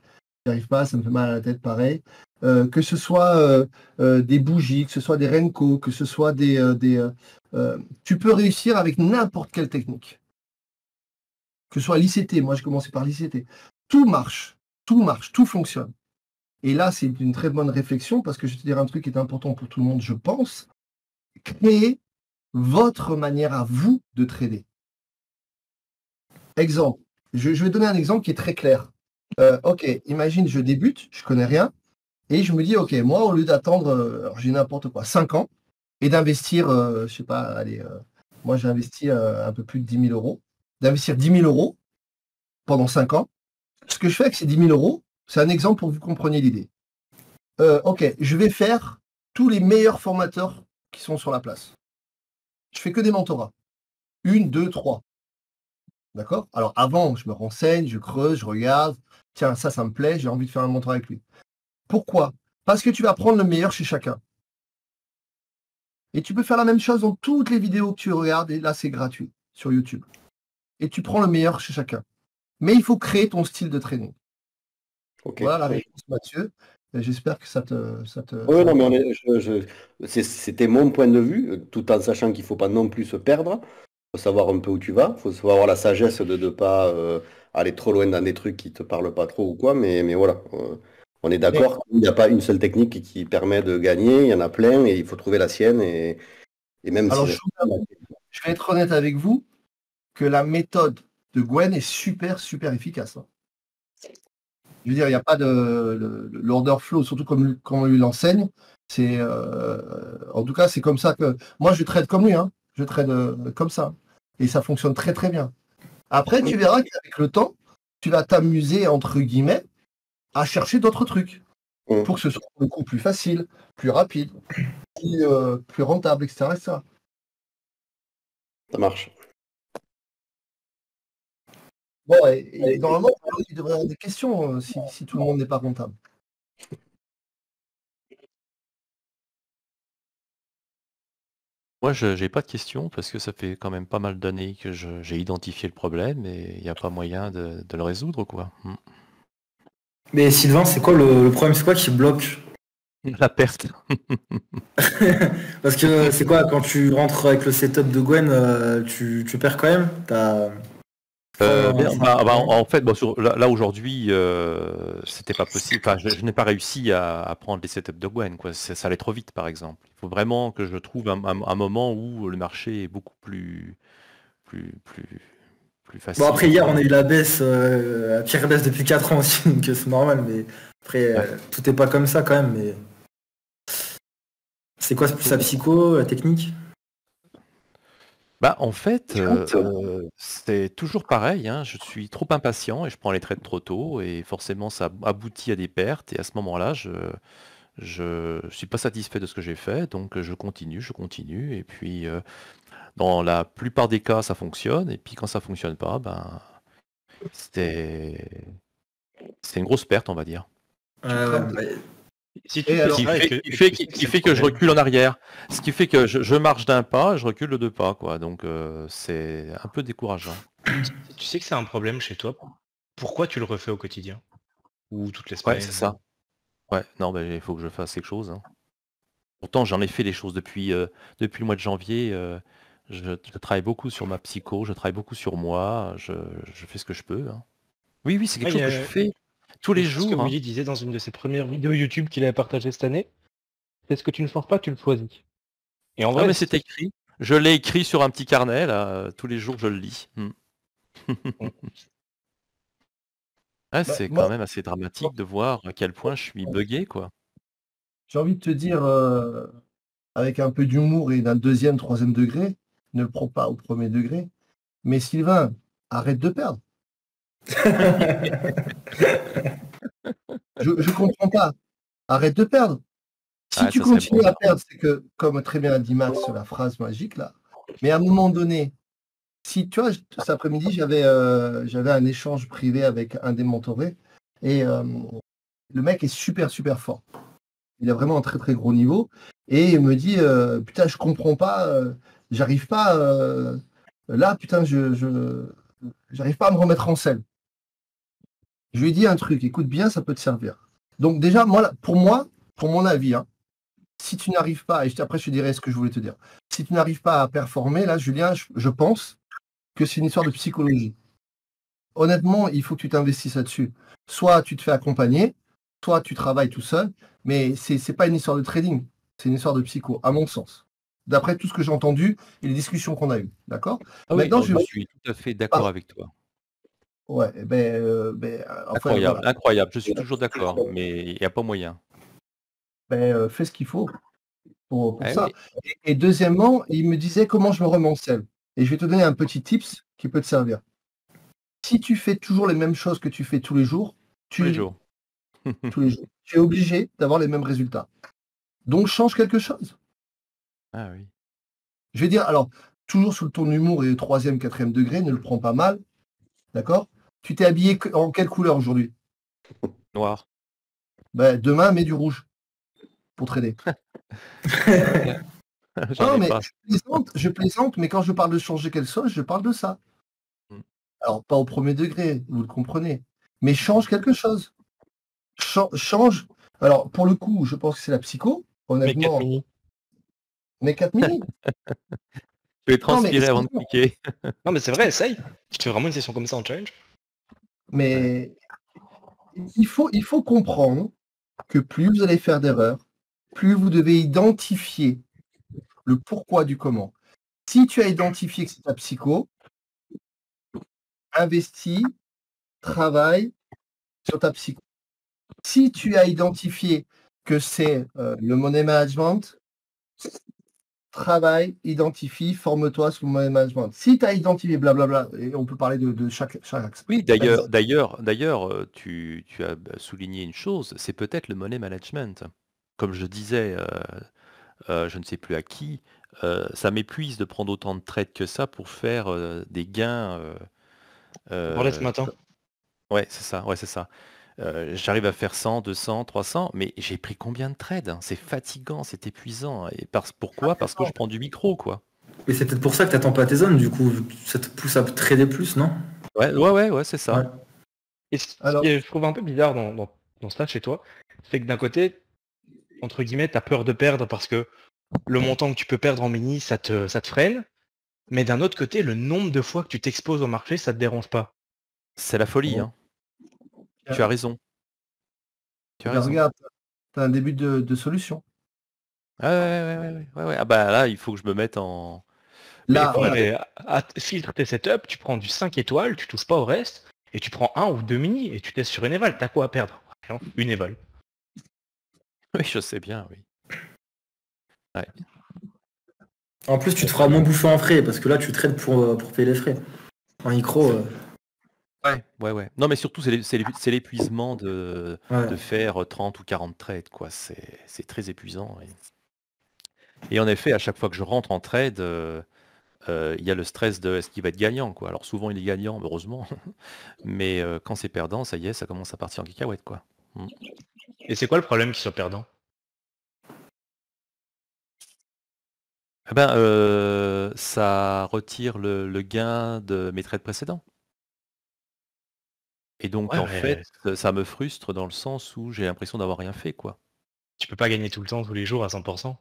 [SPEAKER 1] J'y arrive pas. Ça me fait mal à la tête, pareil. Que ce soit des bougies, que ce soit des Renko, que ce soit tu peux réussir avec n'importe quelle technique. que ce soit l'ICT, moi j'ai commencé par l'ICT, tout marche, tout fonctionne. Et là, c'est une très bonne réflexion parce que je vais te dire un truc qui est important pour tout le monde, je pense. Créez votre manière à vous de trader. Exemple, je vais donner un exemple qui est très clair. Ok, imagine, je débute, je connais rien, et je me dis, ok, moi, au lieu d'attendre, alors j'ai n'importe quoi, 5 ans, et d'investir, je sais pas, allez, moi j'ai investi un peu plus de 10 000 euros, d'investir 10 000 euros pendant 5 ans. Ce que je fais avec ces 10 000 euros, c'est un exemple pour que vous compreniez l'idée. Ok, je vais faire tous les meilleurs formateurs qui sont sur la place. Je fais que des mentorats. 1, 2, 3. D'accord? Alors avant, je me renseigne, je creuse, je regarde. Tiens, ça me plaît, j'ai envie de faire un mentorat avec lui. Pourquoi? Parce que tu vas prendre le meilleur chez chacun. Et tu peux faire la même chose dans toutes les vidéos que tu regardes, et là c'est gratuit sur YouTube. Et tu prends le meilleur chez chacun. Mais il faut créer ton style de training.
[SPEAKER 2] Ok.
[SPEAKER 1] Voilà la réponse, Mathieu. Et j'espère que ça te.
[SPEAKER 2] Oui, non, mais c'était mon point de vue, tout en sachant qu'il ne faut pas non plus se perdre. Il faut savoir un peu où tu vas. Il faut avoir la sagesse de ne pas aller trop loin dans des trucs qui ne te parlent pas trop ou quoi. Mais voilà, on est d'accord qu'il n'y a pas une seule technique qui permet de gagner. Il y en a plein et il faut trouver la sienne. Et même
[SPEAKER 1] Alors,
[SPEAKER 2] si...
[SPEAKER 1] je vais être honnête avec vous que la méthode de Gwen est super, super efficace. Je veux dire, il n'y a pas de l'order flow, surtout comme on lui l'enseigne. C'est en tout cas, c'est comme ça que moi je trade comme lui, hein. Je trade comme ça. Et ça fonctionne très très bien. Après, tu verras qu'avec le temps, tu vas t'amuser, entre guillemets, à chercher d'autres trucs. Pour que ce soit beaucoup plus facile, plus rapide, plus rentable, etc., etc.
[SPEAKER 2] Ça marche.
[SPEAKER 1] Bon, et normalement, il devrait y avoir des questions si tout le monde n'est pas rentable.
[SPEAKER 3] Moi, je n'ai pas de questions parce que ça fait quand même pas mal d'années que j'ai identifié le problème et il n'y a pas moyen de le résoudre, quoi.
[SPEAKER 4] Mais Sylvain, c'est quoi le problème? C'est quoi qui bloque?
[SPEAKER 3] La perte.
[SPEAKER 4] Parce que c'est quoi, quand tu rentres avec le setup de Gwen, tu perds quand même?
[SPEAKER 3] En fait, là aujourd'hui, c'était pas possible. Enfin, je n'ai pas réussi à prendre les setups de Gwen, quoi. Ça allait trop vite, par exemple. Il faut vraiment que je trouve un moment où le marché est beaucoup plus facile.
[SPEAKER 4] Bon, après, hier, on a eu la baisse, la pire baisse depuis 4 ans aussi, donc c'est normal, mais après, tout est pas comme ça quand même. Mais c'est quoi, c'est plus sa psycho, la technique?
[SPEAKER 3] Bah, en fait, c'est toujours pareil, hein. Je suis trop impatient et je prends les trades trop tôt et forcément ça aboutit à des pertes et à ce moment-là, je suis pas satisfait de ce que j'ai fait, donc je continue et puis, dans la plupart des cas, ça fonctionne et puis quand ça fonctionne pas, ben, c'est une grosse perte, on va dire.
[SPEAKER 5] Si
[SPEAKER 1] Et
[SPEAKER 5] tu
[SPEAKER 1] alors,
[SPEAKER 3] Qui fait que je recule en arrière. Ce qui fait que je marche d'un pas, je recule de 2 pas, quoi. Donc c'est un peu décourageant.
[SPEAKER 5] Si tu sais que c'est un problème chez toi, pourquoi tu le refais au quotidien? Ou toutes les
[SPEAKER 3] Ouais,
[SPEAKER 5] semaines?
[SPEAKER 3] c'est ça. Ouais, non, mais il faut que je fasse quelque chose, hein. Pourtant, j'en ai fait des choses depuis le mois de janvier. Je travaille beaucoup sur ma psycho, je travaille beaucoup sur moi, je fais ce que je peux, hein. Oui, c'est quelque chose que je fais tous les
[SPEAKER 5] Ce que
[SPEAKER 3] jours, hein.
[SPEAKER 5] Willy disait dans une de ses premières vidéos YouTube qu'il avait partagées cette année, c'est ce que tu ne forces pas, tu le choisis. Et en
[SPEAKER 3] Ah,
[SPEAKER 5] vrai,
[SPEAKER 3] mais c'est écrit. Je l'ai écrit sur un petit carnet, là, tous les jours je le lis. Ouais, c'est quand
[SPEAKER 1] moi,
[SPEAKER 3] même assez dramatique de voir à quel point je suis buggé, quoi.
[SPEAKER 1] j'ai envie de te dire, avec un peu d'humour et d'un deuxième, troisième degré, ne le prends pas au premier degré. Mais Sylvain, arrête de perdre. Je comprends pas. Arrête de perdre. Si
[SPEAKER 3] Ouais,
[SPEAKER 1] tu
[SPEAKER 3] ça serait
[SPEAKER 1] continues
[SPEAKER 3] bon,
[SPEAKER 1] à
[SPEAKER 3] ça.
[SPEAKER 1] perdre, c'est que, comme très bien a dit Max sur la phrase magique là, mais à un moment donné, si tu vois, cet après-midi, j'avais un échange privé avec un des mentorés et le mec est super, super fort. Il a vraiment un très, très gros niveau. Et il me dit, putain, je comprends pas, j'arrive pas, là, putain, j'arrive pas à me remettre en selle. Je lui ai dit un truc, écoute bien, ça peut te servir. Donc déjà, pour mon avis, hein, si tu n'arrives pas, et après je te dirai ce que je voulais te dire, si tu n'arrives pas à performer, là, Julien, je pense que c'est une histoire de psychologie. honnêtement, il faut que tu t'investisses là-dessus. Soit tu te fais accompagner, soit tu travailles tout seul, mais c'est pas une histoire de trading, c'est une histoire de psycho, à mon sens. D'après tout ce que j'ai entendu et les discussions qu'on a eues, d'accord?
[SPEAKER 3] Ah oui,
[SPEAKER 1] Maintenant,
[SPEAKER 3] non, je suis tout à fait d'accord avec toi.
[SPEAKER 1] Ouais, enfin,
[SPEAKER 3] Incroyable,
[SPEAKER 1] voilà.
[SPEAKER 3] incroyable. Je suis toujours d'accord, mais il n'y a pas moyen.
[SPEAKER 1] Fais ce qu'il faut pour
[SPEAKER 3] Eh
[SPEAKER 1] ça.
[SPEAKER 3] oui.
[SPEAKER 1] Et deuxièmement, il me disait comment je me remets en selle. Et je vais te donner un petit tips qui peut te servir. Si tu fais toujours les mêmes choses que tu fais tous les jours,
[SPEAKER 3] Tous les jours.
[SPEAKER 1] tu es obligé d'avoir les mêmes résultats. Donc change quelque chose.
[SPEAKER 3] Ah oui.
[SPEAKER 1] Je vais dire, alors, toujours sous le ton d'humour et 3e, 4e degré, ne le prends pas mal. D'accord? Tu t'es habillé en quelle couleur aujourd'hui?
[SPEAKER 3] Noir.
[SPEAKER 1] Demain, mets du rouge pour trader.
[SPEAKER 3] J'en
[SPEAKER 1] Non,
[SPEAKER 3] ai
[SPEAKER 1] mais
[SPEAKER 3] pas.
[SPEAKER 1] je plaisante, mais quand je parle de changer quelque chose, je parle de ça.
[SPEAKER 3] Mm.
[SPEAKER 1] Alors, pas au 1er degré, vous le comprenez. Mais change quelque chose. Change. Alors, pour le coup, je pense que c'est la psycho,
[SPEAKER 5] Mais 4
[SPEAKER 1] honnêtement.
[SPEAKER 5] mini.
[SPEAKER 1] Mais 4 mini.
[SPEAKER 3] Je vais
[SPEAKER 1] Non, mais
[SPEAKER 3] transpirer avant de
[SPEAKER 1] excuse-moi.
[SPEAKER 3] cliquer.
[SPEAKER 5] Non, mais c'est vrai, essaye. Je te fais vraiment une session comme ça en challenge.
[SPEAKER 1] Mais il faut comprendre que plus vous allez faire d'erreurs, plus vous devez identifier le pourquoi du comment. Si tu as identifié que c'est ta psycho, investis, travaille sur ta psycho. Si tu as identifié que c'est le money management, travaille, identifie, forme-toi sur le money management. Si tu as identifié blablabla, et on peut parler de chaque axe.
[SPEAKER 3] Oui, d'ailleurs, tu as souligné une chose, c'est peut-être le money management. Comme je disais, je ne sais plus à qui, ça m'épuise de prendre autant de trades que ça pour faire des gains.
[SPEAKER 5] On parlait ce matin.
[SPEAKER 3] Ouais, c'est ça, ouais, c'est ça. J'arrive à faire 100, 200, 300, mais j'ai pris combien de trades, hein? C'est fatigant, c'est épuisant. Et pourquoi? Parce que je prends du micro, quoi.
[SPEAKER 4] Et c'est peut-être pour ça que t'attends pas tes zones, du coup, vu que ça te pousse à trader plus, non?
[SPEAKER 3] Ouais, c'est ça.
[SPEAKER 4] Ouais.
[SPEAKER 5] Et ce
[SPEAKER 1] Alors-
[SPEAKER 5] que je trouve un peu bizarre dans ça chez toi, c'est que d'un côté, entre guillemets, t'as peur de perdre parce que le montant que tu peux perdre en mini, ça te freine. Mais d'un autre côté, le nombre de fois que tu t'exposes au marché, ça te dérange pas.
[SPEAKER 3] C'est la folie,
[SPEAKER 1] Bon.
[SPEAKER 3] hein. Tu as raison. Tu as raison.
[SPEAKER 1] Regarde, tu as un début de solution.
[SPEAKER 3] Ouais. Ah bah là, il faut que je me mette en...
[SPEAKER 1] Là,
[SPEAKER 5] Mais filtre tes setups, tu prends du 5 étoiles, tu touches pas au reste, et tu prends 1 ou 2 mini, et tu testes sur une éval. T'as quoi à perdre? Rien, une éval.
[SPEAKER 3] Oui, je sais bien, oui. Ouais.
[SPEAKER 4] En plus, tu te feras moins bouffer en frais, parce que là, tu trades pour payer les frais. En micro,
[SPEAKER 3] Ouais. Non, mais surtout, c'est l'épuisement de
[SPEAKER 4] ouais.
[SPEAKER 3] faire 30 ou 40 trades, quoi. C'est très épuisant. Et en effet, à chaque fois que je rentre en trade, il y a le stress de est-ce qu'il va être gagnant, quoi. Alors souvent, il est gagnant, heureusement. Mais quand c'est perdant, ça y est, ça commence à partir en cacahuète, quoi.
[SPEAKER 5] Et c'est quoi le problème qu'il soit perdant?
[SPEAKER 3] Eh ben, ça retire le gain de mes trades précédents. Et donc,
[SPEAKER 5] Ouais,
[SPEAKER 3] en
[SPEAKER 5] mais
[SPEAKER 3] fait, ça me frustre dans le sens où j'ai l'impression d'avoir rien fait, quoi.
[SPEAKER 5] tu peux pas gagner tout le temps, tous les jours à 100%.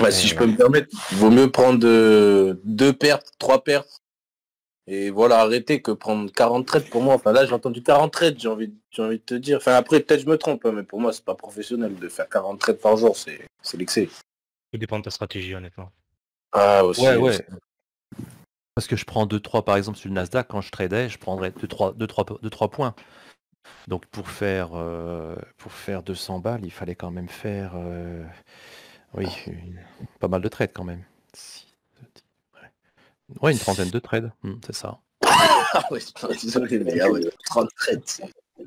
[SPEAKER 6] Ouais, si je peux me permettre, il vaut mieux prendre 2 pertes, 3 pertes. Et voilà, arrêter que prendre 40 trades pour moi. Enfin là, j'ai entendu 40 trades, j'ai envie de te dire. Enfin après, peut-être je me trompe, hein, mais pour moi, c'est pas professionnel de faire 40 trades par jour, c'est l'excès.
[SPEAKER 5] Tout dépend de ta stratégie, honnêtement.
[SPEAKER 6] Ah aussi.
[SPEAKER 3] Ouais.
[SPEAKER 6] aussi.
[SPEAKER 3] Parce que je prends 2-3, par exemple, sur le Nasdaq, quand je tradais, je prendrais 2-3 points. Donc pour faire 200 balles, il fallait quand même faire pas mal de trades quand même. Ouais, une trentaine de trades, c'est ça.
[SPEAKER 6] Ah ouais, désolé, mais 30 trades.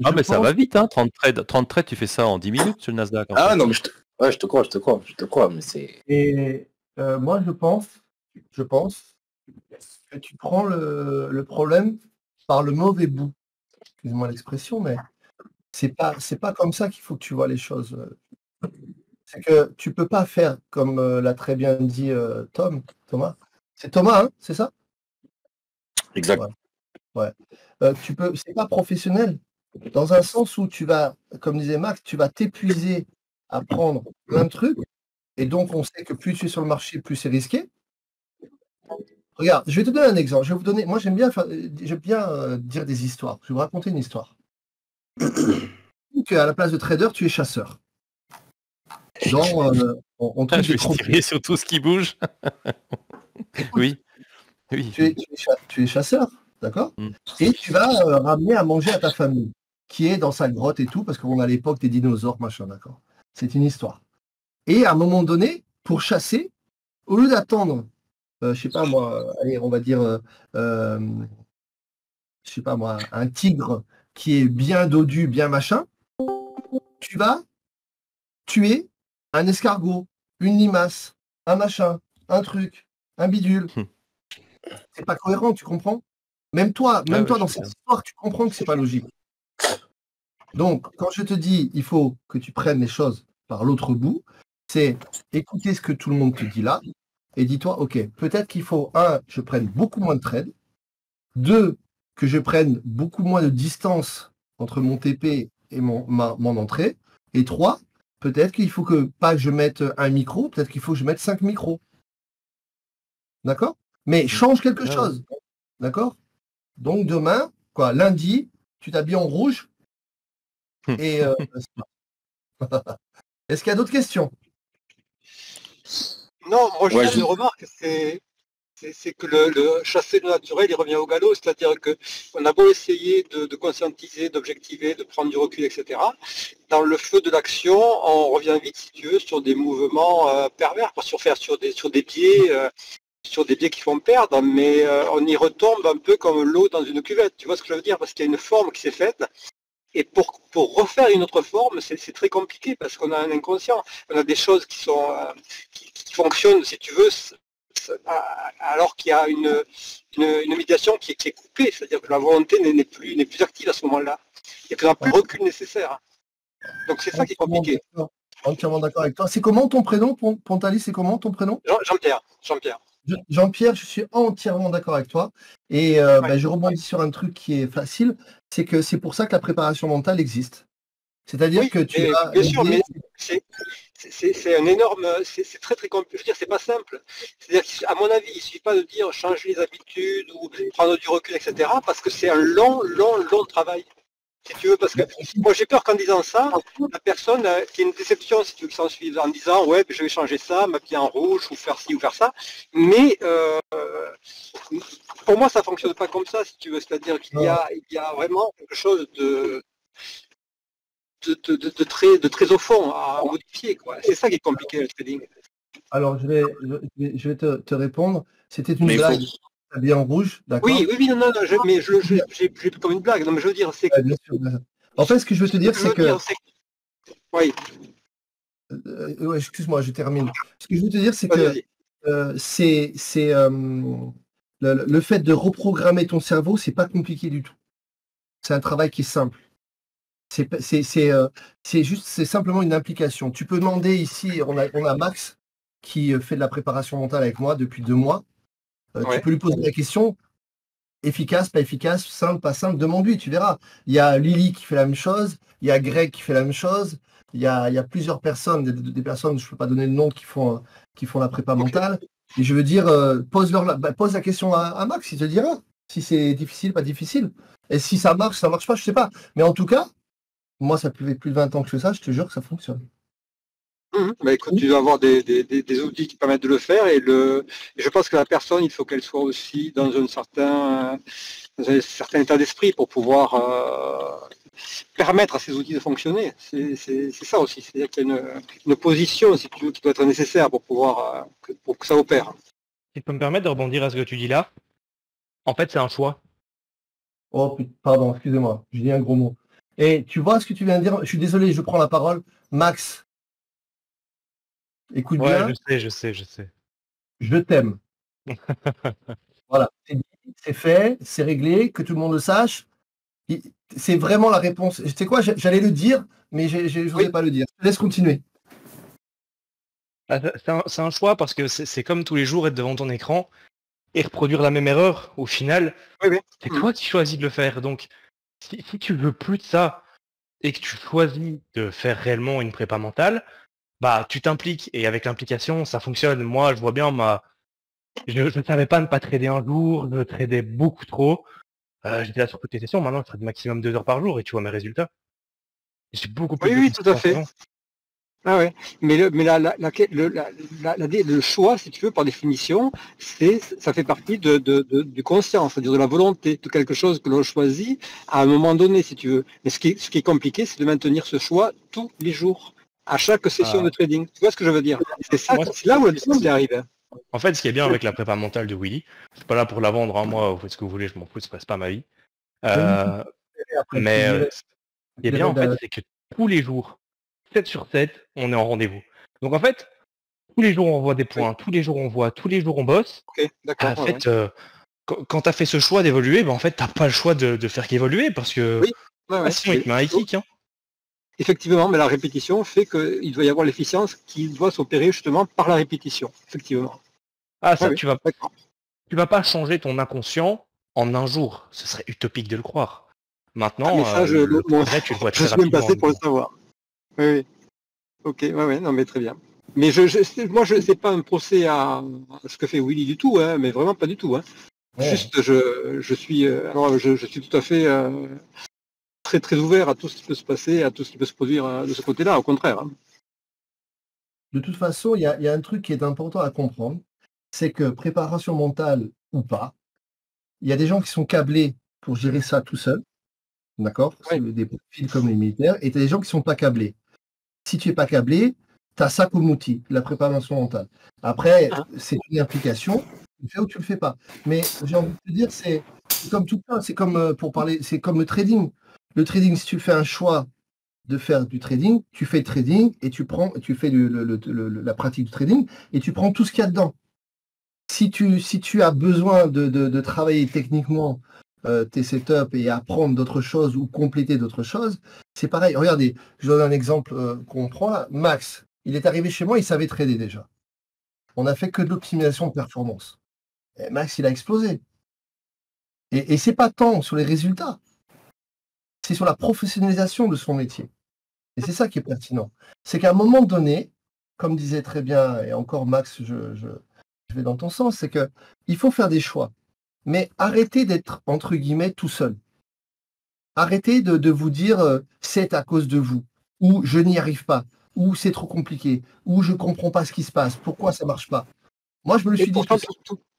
[SPEAKER 3] Ah mais ça va vite, hein, 30 trades, tu fais ça en 10 minutes sur le Nasdaq.
[SPEAKER 6] Ah non, mais je te crois, mais c'est...
[SPEAKER 1] Et moi, je pense que tu prends le problème par le mauvais bout. Excuse-moi l'expression, mais c'est pas comme ça qu'il faut que tu vois les choses. C'est que tu peux pas faire comme l'a très bien dit Thomas. C'est Thomas, hein, c'est ça?
[SPEAKER 6] Exact.
[SPEAKER 1] Ouais. C'est pas professionnel. Dans un sens où tu vas, comme disait Max, tu vas t'épuiser à prendre plein de trucs. Et donc, on sait que plus tu es sur le marché, plus c'est risqué. Regarde, je vais te donner un exemple. Je vais vous donner. Moi, j'aime bien dire des histoires. Je vais vous raconter une histoire. À la place de trader, tu es chasseur. On trouve
[SPEAKER 3] Je
[SPEAKER 1] des
[SPEAKER 3] vais tirer sur tout ce qui bouge. Oui. Oui.
[SPEAKER 1] Tu es chasseur, d'accord?
[SPEAKER 3] Mm.
[SPEAKER 1] Et tu vas ramener à manger à ta famille, qui est dans sa grotte et tout, parce qu'on a l'époque des dinosaures, machin, d'accord? C'est une histoire. Et à un moment donné, pour chasser, au lieu d'attendre, je sais pas moi, allez, on va dire, je sais pas moi, un tigre qui est bien dodu, bien machin, tu vas tuer un escargot, une limace, un machin, un truc, un bidule. C'est pas cohérent, tu comprends? Même toi
[SPEAKER 3] Ouais,
[SPEAKER 1] dans
[SPEAKER 3] je sais
[SPEAKER 1] cette
[SPEAKER 3] bien.
[SPEAKER 1] histoire, tu comprends que c'est pas logique. Donc, quand je te dis, il faut que tu prennes les choses par l'autre bout, c'est écouter ce que tout le monde te dit là, et dis-toi, ok, peut-être qu'il faut, je prenne beaucoup moins de trades, 2, que je prenne beaucoup moins de distance entre mon TP et mon entrée, et 3, peut-être qu'il faut que pas que je mette un micro, peut-être qu'il faut que je mette 5 micros. D'accord? Mais change quelque
[SPEAKER 3] Ouais, ouais.
[SPEAKER 1] chose. D'accord? Donc demain, lundi, tu t'habilles en rouge. Et est-ce qu'il y a d'autres questions?
[SPEAKER 7] Non, moi
[SPEAKER 6] Ouais,
[SPEAKER 7] juste une remarque, c'est que le chasser le naturel, il revient au galop, c'est-à-dire qu'on a beau essayer de conscientiser, d'objectiver, de prendre du recul, etc. Dans le feu de l'action, on revient vite, si tu veux, sur des mouvements pervers, sur des biais. Sur des biais qui font perdre, mais on y retombe un peu comme l'eau dans une cuvette. Tu vois ce que je veux dire? Parce qu'il y a une forme qui s'est faite. Et pour refaire une autre forme, c'est très compliqué parce qu'on a un inconscient. On a des choses qui sont qui fonctionnent, si tu veux, alors qu'il y a une médiation qui est coupée. C'est-à-dire que la volonté n'est plus active à ce moment-là. Il y a plus un recul nécessaire. Donc c'est ça qui est compliqué.
[SPEAKER 1] Entièrement d'accord avec toi. C'est comment ton prénom, Pontali? C'est comment ton prénom?
[SPEAKER 7] Jean-Pierre.
[SPEAKER 1] Jean-Pierre, je suis entièrement d'accord avec toi. Et je rebondis sur un truc qui est facile, c'est que c'est pour ça que la préparation mentale existe. C'est-à-dire que tu as...
[SPEAKER 7] Bien sûr, mais c'est un énorme... C'est très très compliqué. Je veux dire, c'est pas simple. C'est-à-dire qu'à mon avis, il ne suffit pas de dire changer les habitudes ou prendre du recul, etc. Parce que c'est un long travail. Si tu veux, parce que moi j'ai peur qu'en disant ça, la personne qui ait une déception, si tu veux, qui s'en suive, en disant ouais, je vais changer ça, m'habiller en rouge, ou faire ci ou faire ça. Mais pour moi, ça fonctionne pas comme ça, si tu veux. C'est-à-dire qu'il y a vraiment quelque chose de très au fond à modifier, quoi. C'est ça qui est compliqué le trading.
[SPEAKER 1] Alors, je vais te répondre. C'était une blague. Habillé en rouge, d'accord?
[SPEAKER 7] Oui, non, mais j'ai pris comme une blague. Non, mais je veux dire, c'est...
[SPEAKER 1] Bien sûr. En fait, ce que je veux te dire, c'est que...
[SPEAKER 7] Oui.
[SPEAKER 1] Excuse-moi, je termine. Ce que je veux te dire, c'est que le fait de reprogrammer ton cerveau, c'est pas compliqué du tout. C'est un travail qui est simple. C'est simplement une implication. Tu peux demander ici, on a Max qui fait de la préparation mentale avec moi depuis 2 mois. Tu peux lui poser la question, efficace, pas efficace, simple, pas simple, demande-lui, tu verras. Il y a Lily qui fait la même chose, il y a Greg qui fait la même chose, il y a plusieurs personnes, des personnes, je ne peux pas donner le nom, qui font la prépa mentale. Et je veux dire, pose la question à Max, il te dira si c'est difficile, pas difficile. Et si ça marche pas, je sais pas. Mais en tout cas, moi, ça fait plus de 20 ans que je fais ça, je te jure que ça fonctionne.
[SPEAKER 7] Écoute, tu dois avoir des outils qui permettent de le faire et je pense que la personne, il faut qu'elle soit aussi dans un certain état d'esprit pour pouvoir permettre à ces outils de fonctionner. C'est ça aussi, c'est-à-dire qu'il y a une position, si tu veux, qui doit être nécessaire pour pouvoir pour que ça opère.
[SPEAKER 5] Si tu peux me permettre de rebondir à ce que tu dis là, en fait c'est un choix.
[SPEAKER 1] Oh pardon, excusez-moi, j'ai dit un gros mot. Et tu vois ce que tu viens de dire? Je suis désolé, je prends la parole. Max, écoute bien.
[SPEAKER 5] Je sais.
[SPEAKER 1] Je t'aime. Voilà, c'est fait, c'est réglé, que tout le monde le sache. C'est vraiment la réponse. Tu sais quoi, j'allais le dire, mais je n'osais pas le dire. Je te laisse continuer.
[SPEAKER 5] C'est un choix parce que c'est comme tous les jours être devant ton écran et reproduire la même erreur. Au final, c'est toi qui choisis de le faire. Donc, si tu veux plus de ça et que tu choisis de faire réellement une prépa mentale, bah tu t'impliques et avec l'implication, ça fonctionne. Moi, je vois bien Je ne savais pas ne pas trader un jour, je tradais beaucoup trop. J'étais là sur toutes les sessions, maintenant je trade maximum 2 heures par jour et tu vois mes résultats. J'ai beaucoup plus
[SPEAKER 7] Oui,
[SPEAKER 5] de
[SPEAKER 7] oui, tout à fait.
[SPEAKER 5] constance.
[SPEAKER 7] Ah ouais. Mais le choix, si tu veux, par définition, ça fait partie du conscient, c'est-à-dire de la volonté, de quelque chose que l'on choisit à un moment donné, si tu veux. Mais ce qui est compliqué, c'est de maintenir ce choix tous les jours, à chaque session de trading. Tu vois ce que je veux dire? C'est là où le difficulté arrive.
[SPEAKER 5] En fait, ce qui est bien avec la prépa mentale de Willy, c'est pas là pour la vendre, hein, moi, vous faites ce que vous voulez, je m'en fous, c'est pas ma vie. Mais ce qui est bien, en fait, c'est que tous les jours, 7 sur 7, on est en rendez-vous. Donc en fait, tous les jours on voit des points, tous les jours on voit, tous les jours on bosse.
[SPEAKER 7] Ok, d'accord.
[SPEAKER 5] En fait, quand tu as fait ce choix d'évoluer, en fait, t'as pas le choix de faire qu'évoluer parce que sinon il te met un high kick. Hein.
[SPEAKER 7] Effectivement, mais la répétition fait qu'il doit y avoir l'efficience qui doit s'opérer justement par la répétition, effectivement.
[SPEAKER 5] Ah ça, tu vas pas changer ton inconscient en un jour. Ce serait utopique de le croire. Maintenant, le progrès, tu le vois très rapidement.
[SPEAKER 7] Je suis même passé pour le savoir. Oui. Ok, ouais, non mais très bien. Mais moi, c'est pas un procès à ce que fait Willy du tout, hein, mais vraiment pas du tout. Hein. Ouais. Juste, je suis tout à fait très très ouvert à tout ce qui peut se passer, à tout ce qui peut se produire de ce côté-là, au contraire. Hein.
[SPEAKER 1] De toute façon, il y a un truc qui est important à comprendre, c'est que préparation mentale ou pas, il y a des gens qui sont câblés pour gérer ça tout seuls, d'accord? C'est des profils comme les militaires, et tu as des gens qui ne sont pas câblés. Si tu n'es pas câblé, tu as ça comme outil, la préparation mentale. Après, c'est une implication, tu le fais ou tu ne le fais pas. Mais j'ai envie de te dire, c'est comme tout ça, c'est comme pour parler, c'est comme le trading. Le trading, si tu fais un choix de faire du trading, tu fais le trading et tu fais la pratique du trading et tu prends tout ce qu'il y a dedans. Si tu as besoin de travailler techniquement tes setups et apprendre d'autres choses ou compléter d'autres choses, c'est pareil. Regardez, je donne un exemple qu'on prend là. Max, il est arrivé chez moi, il savait trader déjà. On n'a fait que de l'optimisation de performance. Et Max, il a explosé. Et c'est pas tant sur les résultats, c'est sur la professionnalisation de son métier. Et c'est ça qui est pertinent. C'est qu'à un moment donné, comme disait très bien, et encore Max, je vais dans ton sens, c'est qu'il faut faire des choix. Mais arrêtez d'être, entre guillemets, tout seul. Arrêtez de vous dire c'est à cause de vous, ou je n'y arrive pas, ou c'est trop compliqué, ou je ne comprends pas ce qui se passe, pourquoi ça ne marche pas. Moi, je me le suis dit.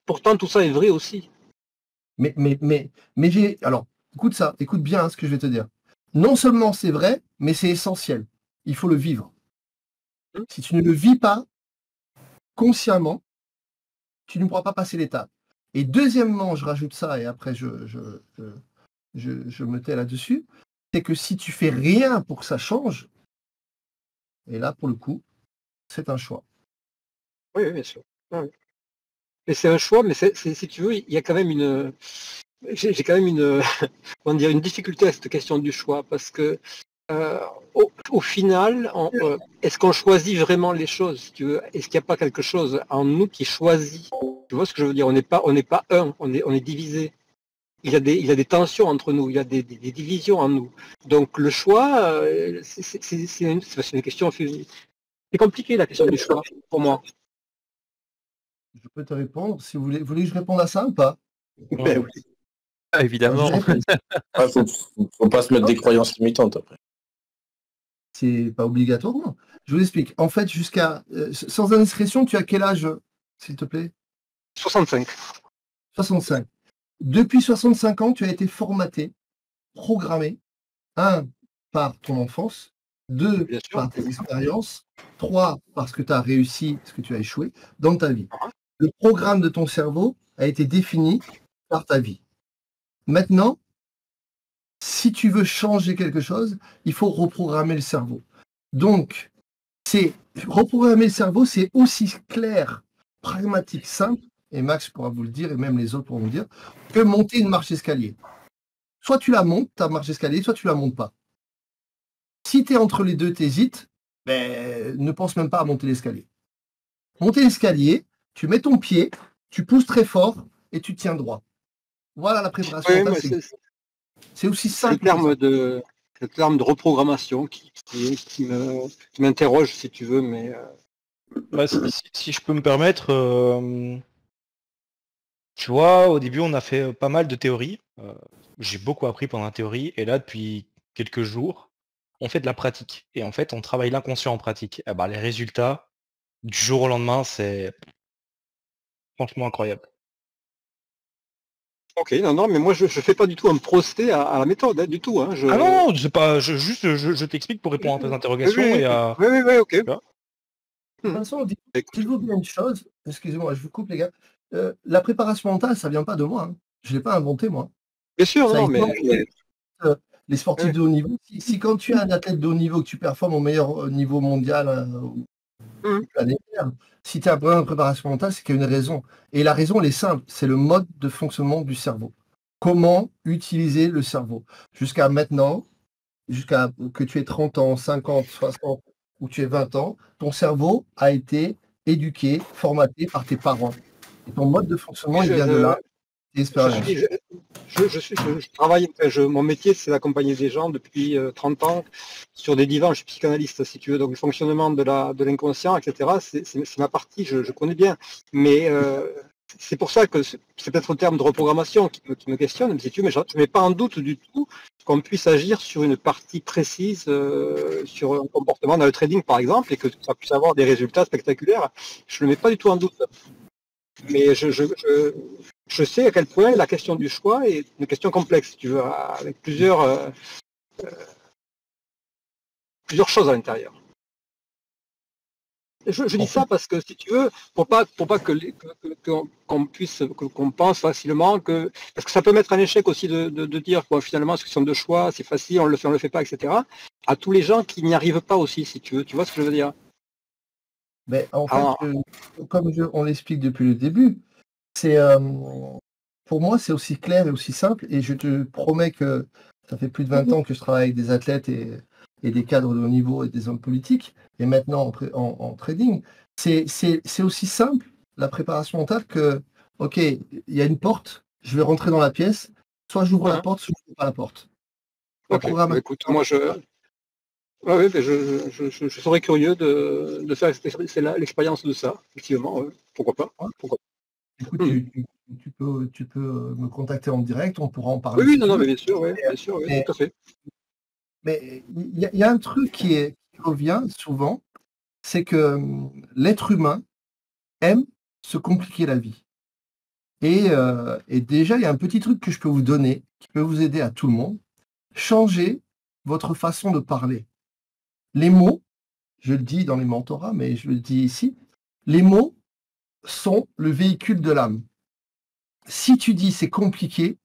[SPEAKER 7] Pourtant, tout ça est vrai aussi.
[SPEAKER 1] Mais alors, écoute bien ce que je vais te dire. Non seulement c'est vrai, mais c'est essentiel. Il faut le vivre. Si tu ne le vis pas consciemment, tu ne pourras pas passer l'étape. Et deuxièmement, je rajoute ça, et après je me tais là-dessus, c'est que si tu fais rien pour que ça change, et là, pour le coup, c'est un choix.
[SPEAKER 7] Oui, bien sûr. Oui. Mais c'est un choix, mais si tu veux, il y a quand même une... J'ai quand même une difficulté à cette question du choix, parce que au final, est-ce qu'on choisit vraiment les choses, si tu veux? Est-ce qu'il n'y a pas quelque chose en nous qui choisit? Tu vois ce que je veux dire? On n'est pas un, on est divisé. Il y a des tensions entre nous, il y a des divisions en nous. Donc le choix, c'est une question... C'est compliqué la question du choix, pour moi.
[SPEAKER 1] Je peux te répondre, si vous voulez. Vous voulez que je réponde à ça ou pas?
[SPEAKER 2] Ben oui.
[SPEAKER 3] Ah, évidemment.
[SPEAKER 6] Faut pas se mettre des croyances limitantes après.
[SPEAKER 1] C'est pas obligatoirement. Je vous explique. En fait, sans indiscrétion, tu as quel âge, s'il te plaît?
[SPEAKER 7] 65.
[SPEAKER 1] 65. Depuis 65 ans, tu as été formaté, programmé, 1, par ton enfance, 2, par tes expériences, 3, parce que tu as réussi, parce que tu as échoué dans ta vie. Le programme de ton cerveau a été défini par ta vie. Maintenant, si tu veux changer quelque chose, il faut reprogrammer le cerveau. Donc, reprogrammer le cerveau, c'est aussi clair, pragmatique, simple, et Max pourra vous le dire, et même les autres pourront vous le dire, que monter une marche d'escalier. Soit tu la montes, ta marche d'escalier, soit tu la montes pas. Si tu es entre les deux, tu hésites, ne pense même pas à monter l'escalier. Monter l'escalier, tu mets ton pied, tu pousses très fort et tu tiens droit. Voilà la préparation.
[SPEAKER 7] Oui,
[SPEAKER 1] c'est aussi simple.
[SPEAKER 7] Le terme de reprogrammation qui m'interroge, si tu veux, mais...
[SPEAKER 5] Si je peux me permettre, Tu vois, au début, on a fait pas mal de théories. J'ai beaucoup appris pendant la théorie. Et là, depuis quelques jours, on fait de la pratique. Et en fait, on travaille l'inconscient en pratique. Eh ben, les résultats, du jour au lendemain, c'est franchement incroyable.
[SPEAKER 7] Ok, non, mais moi je fais pas du tout un procès à la méthode, hein, du tout. Hein,
[SPEAKER 5] Ah non, c'est pas. Je t'explique pour répondre à tes interrogations
[SPEAKER 7] oui,
[SPEAKER 5] et à.
[SPEAKER 7] oui, ok.
[SPEAKER 1] De toute façon, s'il vous plaît une chose, excusez-moi, je vous coupe les gars. La préparation mentale, ça vient pas de moi. Hein. Je l'ai pas inventé moi.
[SPEAKER 7] Bien sûr,
[SPEAKER 1] Ça a
[SPEAKER 7] non,
[SPEAKER 1] été
[SPEAKER 7] mais
[SPEAKER 1] les sportifs de haut niveau. Si quand tu es un athlète de haut niveau, que tu performes au meilleur niveau mondial ou planétaire, si tu as un problème de préparation mentale, c'est qu'il y a une raison. Et la raison, elle est simple, c'est le mode de fonctionnement du cerveau. Comment utiliser le cerveau. Jusqu'à maintenant, jusqu'à que tu aies 30 ans, 50, 60 ou tu aies 20 ans, ton cerveau a été éduqué, formaté par tes parents. Et ton mode de fonctionnement, il vient de là, l'expérience.
[SPEAKER 7] Je travaille, mon métier, c'est d'accompagner des gens depuis 30 ans sur des divans. Je suis psychanalyste, si tu veux. Donc, le fonctionnement de l'inconscient, etc., c'est ma partie, je connais bien. Mais c'est pour ça que c'est peut-être le terme de reprogrammation qui me questionne, mais si tu veux, mais je ne mets pas en doute du tout qu'on puisse agir sur une partie précise, sur un comportement dans le trading, par exemple, et que ça puisse avoir des résultats spectaculaires. Je ne le mets pas du tout en doute. Mais je sais à quel point la question du choix est une question complexe, si tu veux, avec plusieurs choses à l'intérieur. Je dis ça parce que, si tu veux, pour pas qu'on pense facilement que, parce que ça peut mettre un échec aussi de dire bon, finalement c'est une question de choix, c'est facile, on le fait pas, etc. À tous les gens qui n'y arrivent pas aussi, si tu veux, tu vois ce que je veux dire.
[SPEAKER 1] Mais en fait, comme on l'explique depuis le début, c'est pour moi c'est aussi clair et aussi simple, et je te promets que ça fait plus de 20 ans que je travaille avec des athlètes et des cadres de haut niveau et des hommes politiques, et maintenant en trading. C'est aussi simple, la préparation mentale, que, ok, il y a une porte, je vais rentrer dans la pièce, soit j'ouvre la porte, soit je n'ouvre pas la porte.
[SPEAKER 7] Ok, écoute, moi ouais, je serais curieux de faire l'expérience de ça, effectivement, pourquoi pas.
[SPEAKER 1] Écoute, tu peux me contacter en direct, on pourra en parler.
[SPEAKER 7] Oui,
[SPEAKER 1] si
[SPEAKER 7] non,
[SPEAKER 1] tu veux.
[SPEAKER 7] mais bien sûr, tout à fait.
[SPEAKER 1] Mais il y a un truc qui revient souvent, c'est que l'être humain aime se compliquer la vie. Et déjà, il y a un petit truc que je peux vous donner, qui peut vous aider à tout le monde. Changez votre façon de parler. Les mots, je le dis dans les mentorats, mais je le dis ici, les mots sont le véhicule de l'âme. Si tu dis c'est compliqué,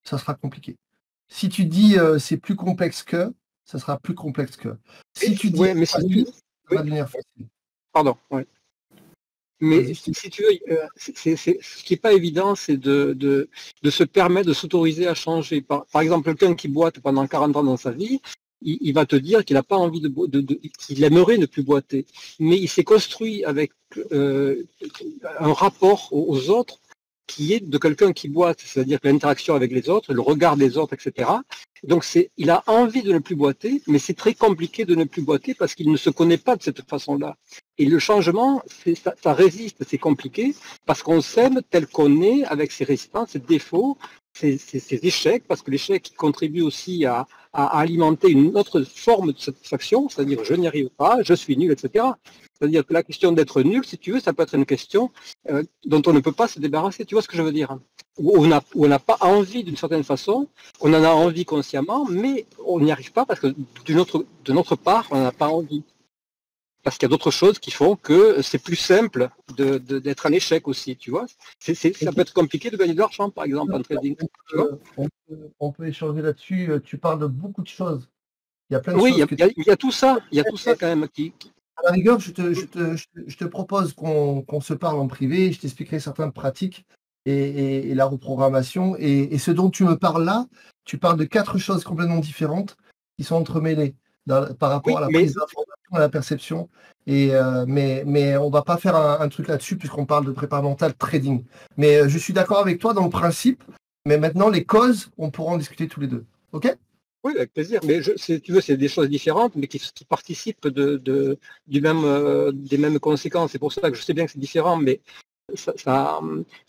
[SPEAKER 1] ça sera compliqué. Si tu dis c'est plus complexe que, ça sera plus complexe que. Si tu dis
[SPEAKER 7] mais
[SPEAKER 1] facile, ça va devenir facile.
[SPEAKER 7] Pardon, ouais. Mais si tu veux, ce qui n'est pas évident, c'est de se permettre de s'autoriser à changer. Par exemple, quelqu'un qui boite pendant 40 ans dans sa vie, il va te dire qu'il n'a pas envie qu'il aimerait ne plus boiter. Mais il s'est construit avec un rapport aux autres qui est de quelqu'un qui boite, c'est-à-dire l'interaction avec les autres, le regard des autres, etc. Donc il a envie de ne plus boiter, mais c'est très compliqué de ne plus boiter parce qu'il ne se connaît pas de cette façon-là. Et le changement, ça résiste, c'est compliqué, parce qu'on s'aime tel qu'on est, avec ses résistances, ses défauts, ses échecs, parce que l'échec contribue aussi à alimenter une autre forme de satisfaction, c'est-à-dire je n'y arrive pas, je suis nul, etc. C'est-à-dire que la question d'être nul, si tu veux, ça peut être une question dont on ne peut pas se débarrasser. Tu vois ce que je veux dire? Où on n'a pas envie d'une certaine façon, on en a envie consciemment, mais on n'y arrive pas parce que de notre part, on n'en a pas envie. Parce qu'il y a d'autres choses qui font que c'est plus simple d'être un échec aussi, tu vois. Ça peut être compliqué de gagner de l'argent, par exemple, en trading. Tu vois,
[SPEAKER 1] on peut échanger là-dessus. Tu parles de beaucoup de choses. Il y a plein de
[SPEAKER 7] choses.
[SPEAKER 1] Oui,
[SPEAKER 7] il y a tout ça. Il y a tout ça quand même.
[SPEAKER 1] À la rigueur, je te propose qu'on se parle en privé. Je t'expliquerai certaines pratiques et la reprogrammation. Et ce dont tu me parles là, tu parles de 4 choses complètement différentes qui sont entremêlées par rapport à la prise d'information, à la perception. Mais on ne va pas faire un truc là-dessus puisqu'on parle de prépa mentale trading. Mais je suis d'accord avec toi dans le principe. Mais maintenant, les causes, on pourra en discuter tous les deux. OK ?
[SPEAKER 7] Oui, avec plaisir. Mais si tu veux, c'est des choses différentes, mais qui participent des mêmes conséquences. C'est pour ça que je sais bien que c'est différent, mais ça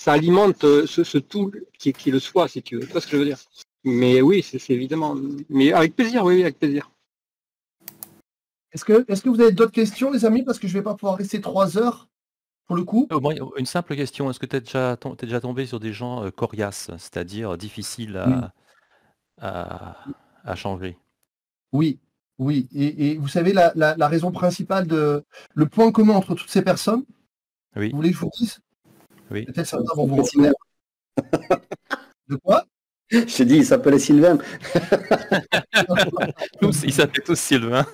[SPEAKER 7] alimente ce tout qui est le soi, si tu veux. Tu vois ce que je veux dire? Mais oui, c'est évidemment. Mais avec plaisir, oui, avec plaisir.
[SPEAKER 1] Est-ce que vous avez d'autres questions, les amis? Parce que je vais pas pouvoir rester 3 heures pour le coup.
[SPEAKER 3] Moi, une simple question, est-ce que tu es déjà tombé sur des gens coriaces, c'est-à-dire difficiles
[SPEAKER 1] Oui.
[SPEAKER 3] à changer?
[SPEAKER 1] Oui, oui. Et vous savez, la raison principale le point commun entre toutes ces personnes,
[SPEAKER 3] Oui,
[SPEAKER 1] vous voulez que je vous dise?
[SPEAKER 3] oui.
[SPEAKER 1] Peut-être certains vont vous reconnaître. De quoi?
[SPEAKER 2] Je t'ai dit, il s'appelait Sylvain.
[SPEAKER 3] Ils s'appellent tous Sylvain.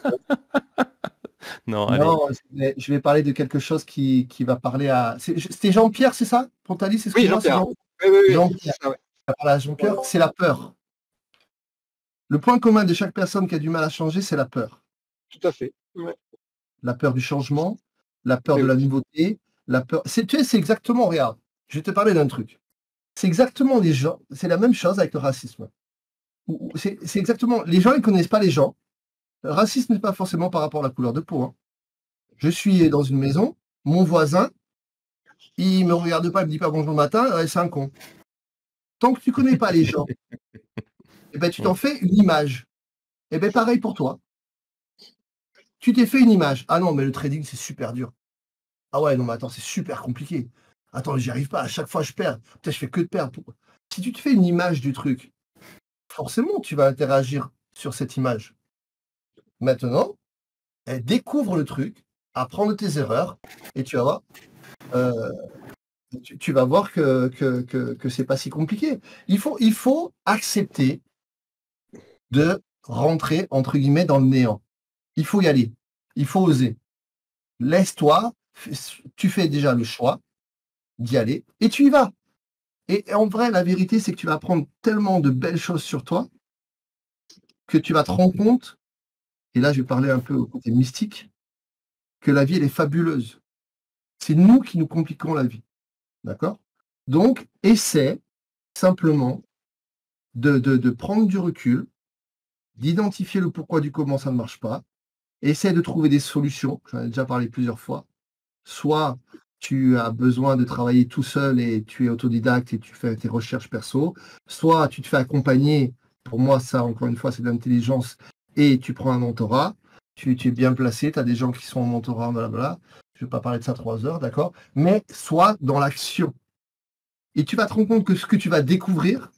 [SPEAKER 3] Non, allez.
[SPEAKER 1] Non, je vais parler de quelque chose qui va parler à. C'était Jean-Pierre, c'est ça? Pontalis, c'est ce
[SPEAKER 7] Oui,
[SPEAKER 1] que moi, c'est
[SPEAKER 7] Jean-Pierre. Oui.
[SPEAKER 1] Jean-Pierre.
[SPEAKER 7] C'est ça, ouais.
[SPEAKER 1] Voilà, Jean-Pierre, c'est la peur. Le point commun de chaque personne qui a du mal à changer, c'est la peur.
[SPEAKER 7] Tout à fait. Ouais.
[SPEAKER 1] La peur du changement, la peur
[SPEAKER 7] Oui,
[SPEAKER 1] de la
[SPEAKER 7] oui.
[SPEAKER 1] nouveauté, la peur. Tu sais, c'est exactement, regarde, je vais te parler d'un truc. C'est exactement les gens, c'est la même chose avec le racisme. C'est exactement, les gens, ils connaissent pas les gens. Le racisme n'est pas forcément par rapport à la couleur de peau, hein. Je suis dans une maison, mon voisin, il me regarde pas, il me dit pas bonjour le matin, c'est un con. Tant que tu connais pas les gens, eh ben, tu t'en fais une image. Eh ben, pareil pour toi. Tu t'es fait une image. Ah non, mais le trading, c'est super dur. Ah ouais, non, mais attends, c'est super compliqué. Attends, j'y arrive pas. À chaque fois, je perds. Putain, je fais que de perdre. Si tu te fais une image du truc, forcément, tu vas interagir sur cette image. Maintenant, découvre le truc, apprends de tes erreurs, et tu vas voir, tu vas voir que c'est pas si compliqué. Il faut accepter de rentrer, entre guillemets, dans le néant. Il faut y aller. Il faut oser. Laisse-toi, tu fais déjà le choix d'y aller, et tu y vas. Et en vrai, la vérité, c'est que tu vas apprendre tellement de belles choses sur toi que tu vas te rendre compte, et là, je vais parler un peu au côté mystique, que la vie, elle est fabuleuse. C'est nous qui nous compliquons la vie. D'accord? Donc, essaie simplement de prendre du recul, d'identifier le pourquoi du comment ça ne marche pas, essaie de trouver des solutions. J'en ai déjà parlé plusieurs fois. Soit tu as besoin de travailler tout seul et tu es autodidacte et tu fais tes recherches perso, soit tu te fais accompagner. Pour moi, ça, encore une fois, c'est de l'intelligence et tu prends un mentorat. Tu es bien placé, tu as des gens qui sont en mentorat, blablabla. Je ne vais pas parler de ça 3 heures, d'accord? Mais sois dans l'action. Et tu vas te rendre compte que ce que tu vas découvrir,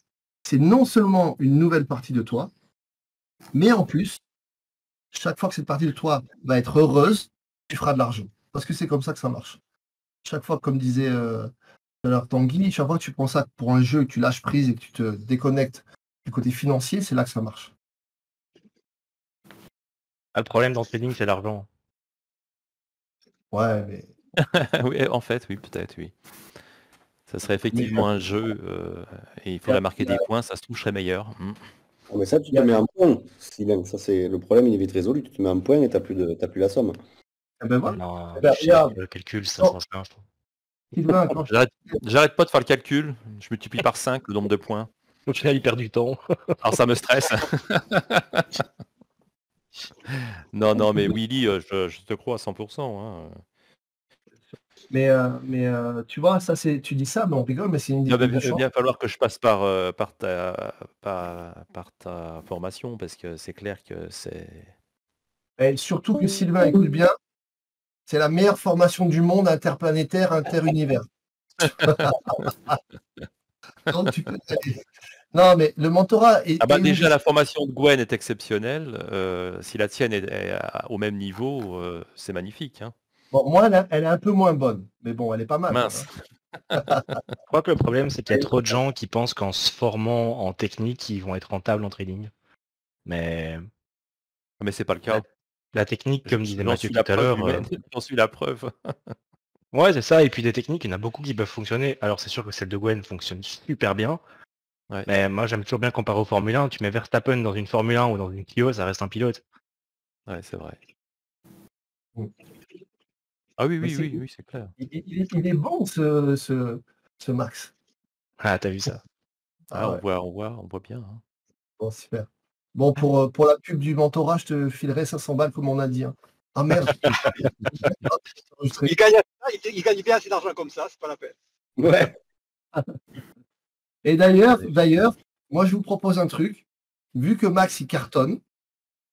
[SPEAKER 1] c'est non seulement une nouvelle partie de toi, mais en plus, chaque fois que cette partie de toi va être heureuse, tu feras de l'argent. Parce que c'est comme ça que ça marche. Chaque fois, comme disait tout à l'heure Tanguy, chaque fois que tu prends ça pour un jeu, que tu lâches prise et que tu te déconnectes du côté financier, c'est là que ça marche.
[SPEAKER 5] Le problème dans le trading, c'est l'argent.
[SPEAKER 1] Ouais, mais...
[SPEAKER 3] Oui, en fait, oui, peut-être, oui. Ça serait effectivement un jeu et il faudrait marquer des points, ça se trouve, serait meilleur.
[SPEAKER 2] Ah, mais ça, tu te mets un point, Sylvain. Ça, c'est le problème, il est vite résolu. Tu te mets un point et t'as plus la somme.
[SPEAKER 1] Eh ben voilà.
[SPEAKER 5] Non,
[SPEAKER 1] Eh ben, regarde.
[SPEAKER 5] le calcul, ça
[SPEAKER 1] Oh.
[SPEAKER 5] change rien, je trouve.
[SPEAKER 1] Sylvain, quand
[SPEAKER 3] J'arrête pas de faire le calcul, je multiplie par 5 le nombre de points.
[SPEAKER 5] Au final, il perd du temps.
[SPEAKER 3] Alors ça me stresse. Non, mais Willy, je te crois à 100%. Hein.
[SPEAKER 1] Mais tu vois, ça c'est, tu dis ça, mais on rigole, mais c'est une
[SPEAKER 3] Il va
[SPEAKER 1] discussion.
[SPEAKER 3] bien falloir que je passe par ta formation, parce que c'est clair que c'est...
[SPEAKER 1] Et surtout que Sylvain, écoute bien, c'est la meilleure formation du monde interplanétaire, interunivers. Donc tu peux y aller. Non, mais le mentorat est...
[SPEAKER 3] déjà, la formation de Gwen est exceptionnelle. Si la tienne est au même niveau, c'est magnifique. Hein.
[SPEAKER 1] Bon, moi, elle est un peu moins bonne, mais bon, elle est pas mal.
[SPEAKER 3] Mince.
[SPEAKER 5] Je crois que le problème, c'est qu'il y a trop de gens qui pensent qu'en se formant en technique, ils vont être rentables en trading. Mais
[SPEAKER 3] c'est pas le cas.
[SPEAKER 5] La technique, comme disait Mathieu tout à l'heure...
[SPEAKER 3] J'en suis la preuve.
[SPEAKER 5] Ouais, c'est ça. Et puis des techniques, il y en a beaucoup qui peuvent fonctionner. Alors c'est sûr que celle de Gwen fonctionne super bien.
[SPEAKER 3] Ouais.
[SPEAKER 5] Mais moi, j'aime toujours bien comparer au Formule 1. Tu mets Verstappen dans une Formule 1 ou dans une Clio, ça reste un pilote.
[SPEAKER 3] Ouais, c'est vrai.
[SPEAKER 1] Oui.
[SPEAKER 3] Ah oui, c'est clair.
[SPEAKER 1] Il est bon, ce Max.
[SPEAKER 5] Ah, t'as vu ça?
[SPEAKER 3] Ah,
[SPEAKER 1] ouais.
[SPEAKER 3] on voit bien. Hein.
[SPEAKER 1] Bon, super. Bon, pour la pub du mentorat, je te filerai 500 balles comme on a dit. Hein. Ah merde.
[SPEAKER 7] Il gagne à ça, il gagne bien assez d'argent comme ça, c'est pas la peine.
[SPEAKER 2] Ouais.
[SPEAKER 1] Et d'ailleurs, moi je vous propose un truc. Vu que Max il cartonne,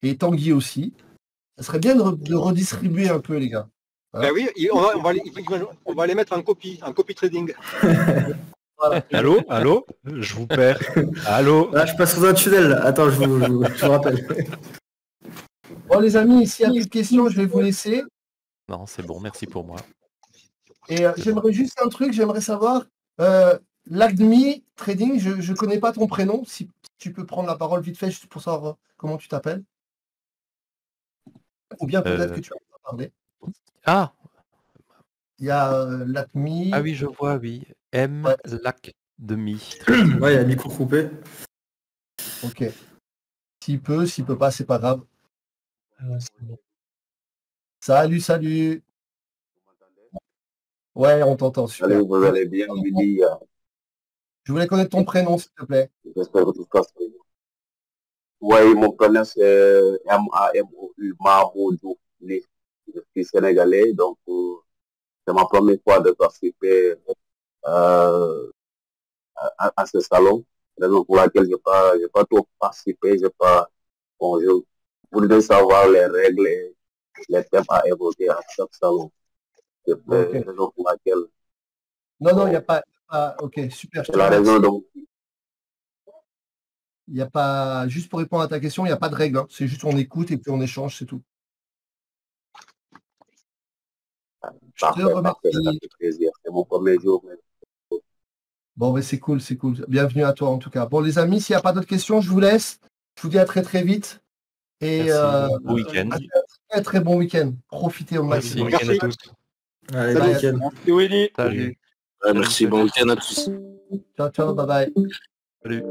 [SPEAKER 1] et Tanguy aussi, ça serait bien de redistribuer un peu, les gars. Hein.
[SPEAKER 7] Ben oui, on va les mettre en copie trading.
[SPEAKER 1] Voilà.
[SPEAKER 5] Allô, je vous perds. Allô.
[SPEAKER 4] Là, je passe sous un tunnel. Là. Attends, je vous rappelle.
[SPEAKER 1] Bon, les amis, s'il y a plus de questions, je vais vous laisser.
[SPEAKER 3] Non, c'est bon, merci pour moi.
[SPEAKER 1] Et j'aimerais juste un truc, j'aimerais savoir, l'Agmi Trading, je ne connais pas ton prénom, si tu peux prendre la parole vite fait juste pour savoir comment tu t'appelles. Ou bien peut-être que tu vas pas parler.
[SPEAKER 3] Ah,
[SPEAKER 1] Il y a l'Agmi.
[SPEAKER 3] ah oui, je vois, oui. M.
[SPEAKER 1] Ouais.
[SPEAKER 3] Lac demi.
[SPEAKER 4] Ouais, il y a le micro coupé.
[SPEAKER 1] Ok. S'il peut pas, c'est pas grave. Salut. Ouais, on t'entend, super.
[SPEAKER 8] Allez, vous allez bien, Midi.
[SPEAKER 1] Je voulais connaître ton prénom, s'il te plaît.
[SPEAKER 8] J'espère que tout se passe bien. Oui, mon prénom c'est Mamoudou, Mamoudou. Je suis sénégalais, donc c'est ma première fois de participer à ce salon. Raison pour laquelle j'ai pas trop participé, bon, je voudrais savoir les règles et les thèmes à évoquer à chaque salon. C'est
[SPEAKER 1] Ok.
[SPEAKER 8] la raison pour laquelle.
[SPEAKER 1] Non, il n'y a pas. Ok, super. Je te
[SPEAKER 8] C'est la
[SPEAKER 1] remercie.
[SPEAKER 8] raison donc.
[SPEAKER 1] Il n'y a pas, juste pour répondre à ta question, il n'y a pas de règle. Hein. C'est juste on écoute et puis on échange, c'est tout.
[SPEAKER 8] Parfait,
[SPEAKER 1] Je te remercie.
[SPEAKER 8] ça fait plaisir. C'est mon premier jour. Mais...
[SPEAKER 1] Bon, mais c'est cool. Bienvenue à toi en tout cas. Bon, les amis, s'il n'y a pas d'autres questions, je vous laisse. Je vous dis à très très vite. Et
[SPEAKER 3] Merci. Bon week-end.
[SPEAKER 1] très très bon week-end. Profitez au
[SPEAKER 3] Merci.
[SPEAKER 1] maximum.
[SPEAKER 5] Bon week-end à tous.
[SPEAKER 4] Allez,
[SPEAKER 1] Salut.
[SPEAKER 4] bon week-end.
[SPEAKER 5] Merci Willy.
[SPEAKER 3] Salut.
[SPEAKER 6] Ouais, merci, bon week-end à tous.
[SPEAKER 1] Ciao, bye bye.
[SPEAKER 3] Salut.